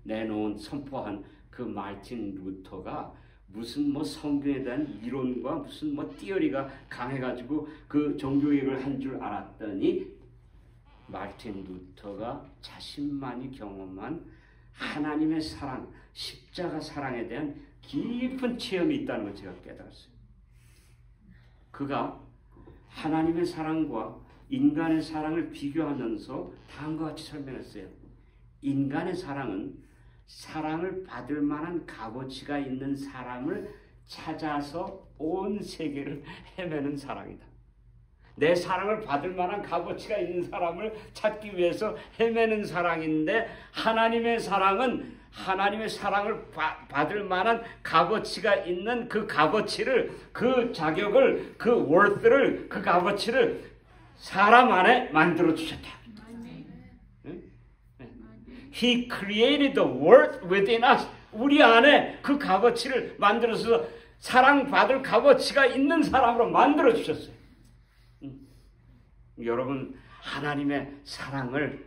내놓은 선포한 그 마르틴 루터가 무슨 뭐 성경에 대한 이론과 무슨 뭐 띠어리가 강해가지고 그 종교개혁을 한 줄 알았더니 마르틴 루터가 자신만이 경험한 하나님의 사랑, 십자가 사랑에 대한 깊은 체험이 있다는 걸 제가 깨달았어요. 그가 하나님의 사랑과 인간의 사랑을 비교하면서 다음과 같이 설명했어요. 인간의 사랑은 사랑을 받을 만한 값어치가 있는 사람을 찾아서 온 세계를 헤매는 사랑이다. 내 사랑을 받을 만한 값어치가 있는 사람을 찾기 위해서 헤매는 사랑인데 하나님의 사랑은 하나님의 사랑을 받을 만한 값어치가 있는 그 값어치를, 그 자격을, 그 worth를, 그 값어치를 사람 안에 만들어 주셨다. He created the worth within us. 우리 안에 그 값어치를 만들어서 사랑받을 값어치가 있는 사람으로 만들어 주셨어요. 여러분, 하나님의 사랑을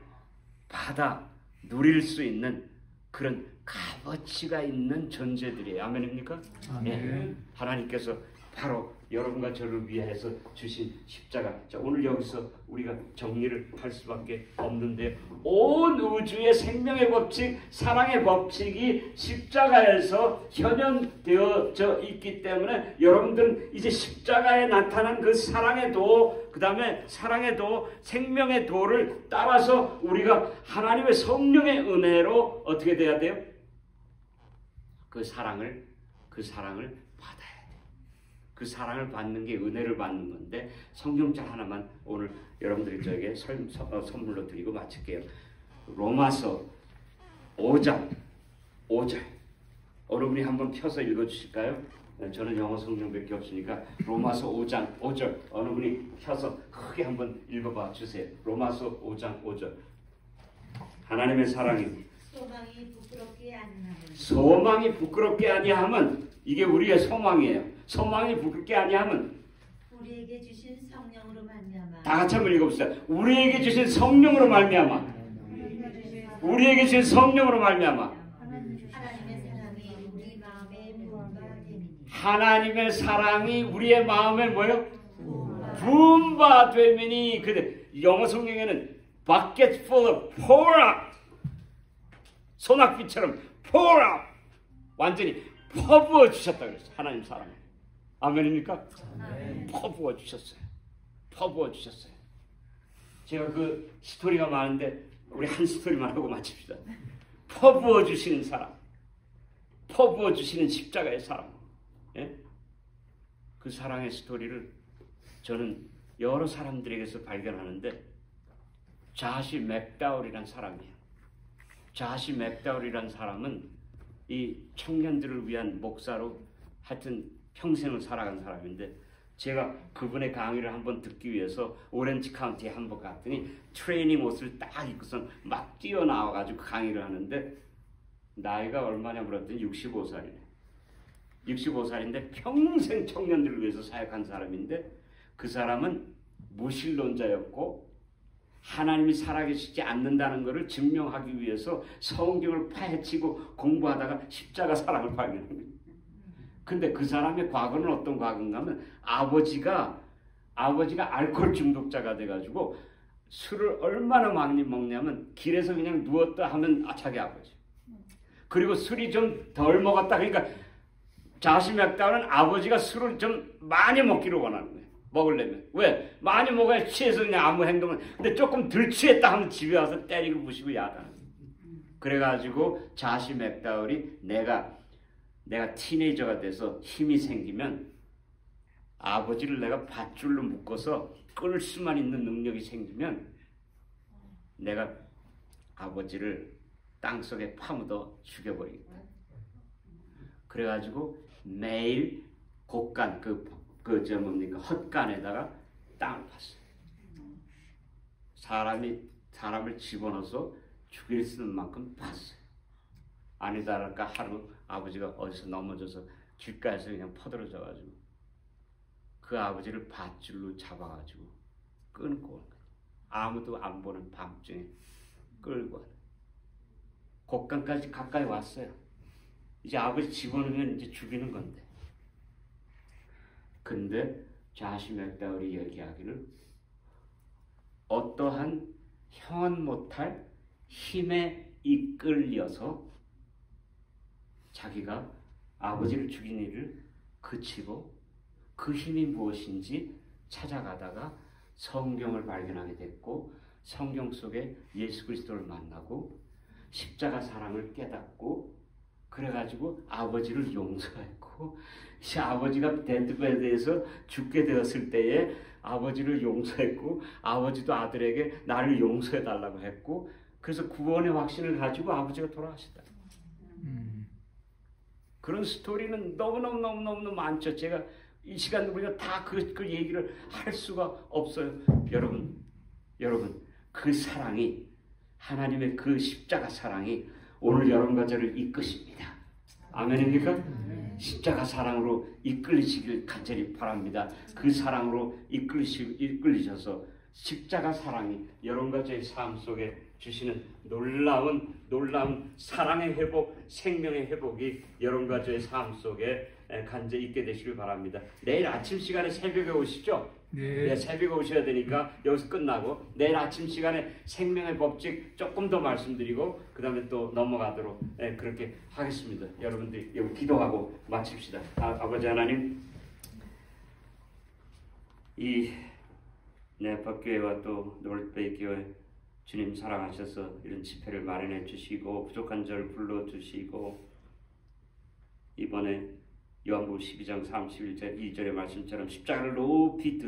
받아 누릴 수 있는 그런 값어치가 있는 존재들이에요. 아멘입니까? 네. 하나님께서 바로 여러분과 저를 위해서 주신 십자가. 자, 오늘 여기서 우리가 정리를 할 수밖에 없는데, 온 우주의 생명의 법칙, 사랑의 법칙이 십자가에서 현현되어져 있기 때문에 여러분들은 이제 십자가에 나타난 그 사랑의 도, 그 다음에 사랑의 도, 생명의 도를 따라서 우리가 하나님의 성령의 은혜로 어떻게 돼야 돼요? 그 사랑을 받아야 돼요. 그 사랑을 받는 게 은혜를 받는 건데, 성경책 하나만 오늘 여러분들이 저에게 선물로 드리고 마칠게요. 로마서 5장 5절. 어느 분이 한번 펴서 읽어주실까요? 저는 영어 성경밖에 없으니까 로마서 5장 5절 어느 분이 펴서 크게 한번 읽어봐 주세요. 로마서 5장 5절. 하나님의 사랑이 소망이 부끄럽게 아니함은 이게 우리의 소망이에요. 소망이 부끄럽게 아니함은 우리에게 주신 성령으로 말미암아. 다 같이 한번 읽어봅시다. 우리에게 주신 성령으로 말미암아. 우리에게 주신 성령으로 말미암아. 하나님의 사랑이 우리의 마음에 뭐요? 부은 바 되미니. 근데 영어 성경에는 bucket full of pour out, 소낙비처럼 pour out, 완전히 퍼부어 주셨다 그랬어요. 하나님 사랑을. 아멘입니까? 퍼부어 주셨어요. 퍼부어 주셨어요. 제가 그 스토리가 많은데 우리 한 스토리만 하고 마칩시다. 퍼부어 주시는 사랑, 퍼부어 주시는 십자가의 사랑. 예? 그 사랑의 스토리를 저는 여러 사람들에게서 발견하는데, 자시 맥다울이란 사람이에요. 자시 맥다울이란 사람은 이 청년들을 위한 목사로 하여튼 평생을 살아간 사람인데, 제가 그분의 강의를 한번 듣기 위해서 오렌지 카운티에 한번 갔더니 트레이닝 옷을 딱 입고서 막 뛰어나와가지고 강의를 하는데, 나이가 얼마냐 물었더니 65살이네. 65살인데 평생 청년들을 위해서 사역한 사람인데, 그 사람은 무신론자였고 하나님이 살아계시지 않는다는 것을 증명하기 위해서 성경을 파헤치고 공부하다가 십자가 사랑을 발견한 거예요. 근데 그 사람의 과거는 어떤 과거인가 하면 아버지가 알코올 중독자가 돼가지고 술을 얼마나 많이 먹냐면 길에서 그냥 누웠다 하면 자기 아버지. 그리고 술이 좀 덜 먹었다 그러니까 자시 맥다울은 아버지가 술을 좀 많이 먹기를 원하는 거예요. 먹으려면. 왜? 많이 먹어야 취해서 그냥 아무 행동을. 근데 조금 덜 취했다 하면 집에 와서 때리고 부시고 야단하는 거예요. 그래가지고 자시 맥다울이 내가 티네이저가 돼서 힘이 생기면 아버지를 내가 밧줄로 묶어서 끌 수만 있는 능력이 생기면 내가 아버지를 땅속에 파묻어 죽여버리겠다. 그래가지고 매일 곡간 헛간에다가 땅을 팠어요. 사람을 집어넣어서 죽일 수 있는 만큼 팠어요. 아니다랄까 하루 아버지가 어디서 넘어져서 길가에서 그냥 퍼들어져가지고 그 아버지를 밧줄로 잡아가지고 끊고 아무도 안 보는 밤중에 끌고 곡간까지 가까이 왔어요. 이제 아버지 집어넣으면 이제 죽이는 건데. 근데 좌시멜다울이 얘기하기를 어떠한 형은 못할 힘에 이끌려서 자기가 아버지를 죽인 일을 그치고 그 힘이 무엇인지 찾아가다가 성경을 발견하게 됐고 성경 속에 예수 그리스도를 만나고 십자가 사랑을 깨닫고 그래가지고 아버지를 용서했고 아버지가 데드베드에서 죽게 되었을 때에 아버지를 용서했고 아버지도 아들에게 나를 용서해달라고 했고 그래서 구원의 확신을 가지고 아버지가 돌아가셨다. 그런 스토리는 너무너무 많죠. 제가 이 시간 우리가 다 그 얘기를 할 수가 없어요. 여러분 그 사랑이 하나님의 그 십자가 사랑이 오늘 여러분과 저를 이끄십니다. 아멘입니까? 십자가 사랑으로 이끌리시길 간절히 바랍니다. 그 사랑으로 이끌리셔서 십자가 사랑이 여러분과 저의 삶 속에 주시는 놀라운 사랑의 회복, 생명의 회복이 여러분과 저의 삶 속에 간절히 있게 되시길 바랍니다. 내일 아침 시간에 새벽에 오시죠? 네, 새벽에 오셔야 되니까 여기서 끝나고 내일 아침 시간에 생명의 법칙 조금 더 말씀드리고 그 다음에 또 넘어가도록 그렇게 하겠습니다. 여러분들이 여기 기도하고 마칩시다. 아버지 하나님, 이 내법교회와 또 놀베이 교회 주님 사랑하셔서 이런 집회를 마련해 주시고 부족한 저를 불러주시고 이번에 요한복음 12장 31절 2절의 말씀처럼 십자가를 높이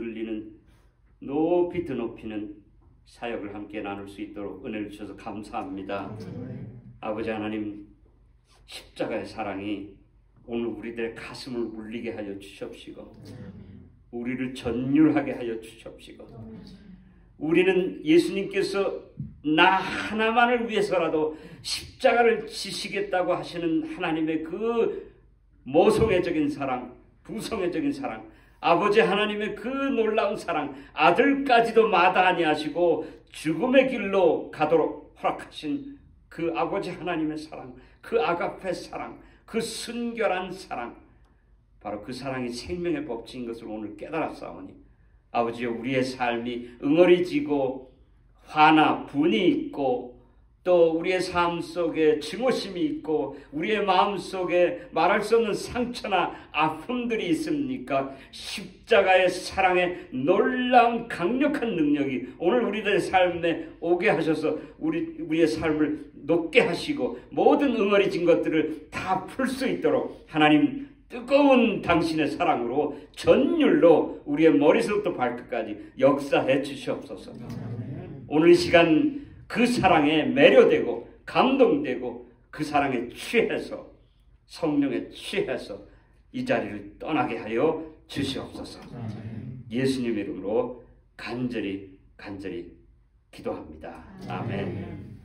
드높이는 사역을 함께 나눌 수 있도록 은혜를 주셔서 감사합니다. 아버지 하나님, 십자가의 사랑이 오늘 우리들의 가슴을 울리게 하여 주시옵시고 우리를 전율하게 하여 주시옵시고 우리는 예수님께서 나 하나만을 위해서라도 십자가를 지시겠다고 하시는 하나님의 그 모성애적인 사랑, 부성애적인 사랑, 아버지 하나님의 그 놀라운 사랑, 아들까지도 마다하니 하시고 죽음의 길로 가도록 허락하신 그 아버지 하나님의 사랑, 그 아가페 사랑, 그 순결한 사랑, 바로 그 사랑이 생명의 법칙인 것을 오늘 깨달았사오니 아버지여, 우리의 삶이 응어리지고 화나 분이 있고 또 우리의 삶 속에 증오심이 있고 우리의 마음 속에 말할 수 없는 상처나 아픔들이 있습니까? 십자가의 사랑의 놀라운 강력한 능력이 오늘 우리들의 삶에 오게 하셔서 우리의 삶을 높게 하시고 모든 응어리진 것들을 다 풀 수 있도록 하나님 뜨거운 당신의 사랑으로 전율로 우리의 머리서부터 발끝까지 역사해 주시옵소서. 오늘 이 시간 그 사랑에 매료되고 감동되고 그 사랑에 취해서 성령에 취해서 이 자리를 떠나게 하여 주시옵소서. 예수님의 이름으로 간절히 기도합니다. 아멘.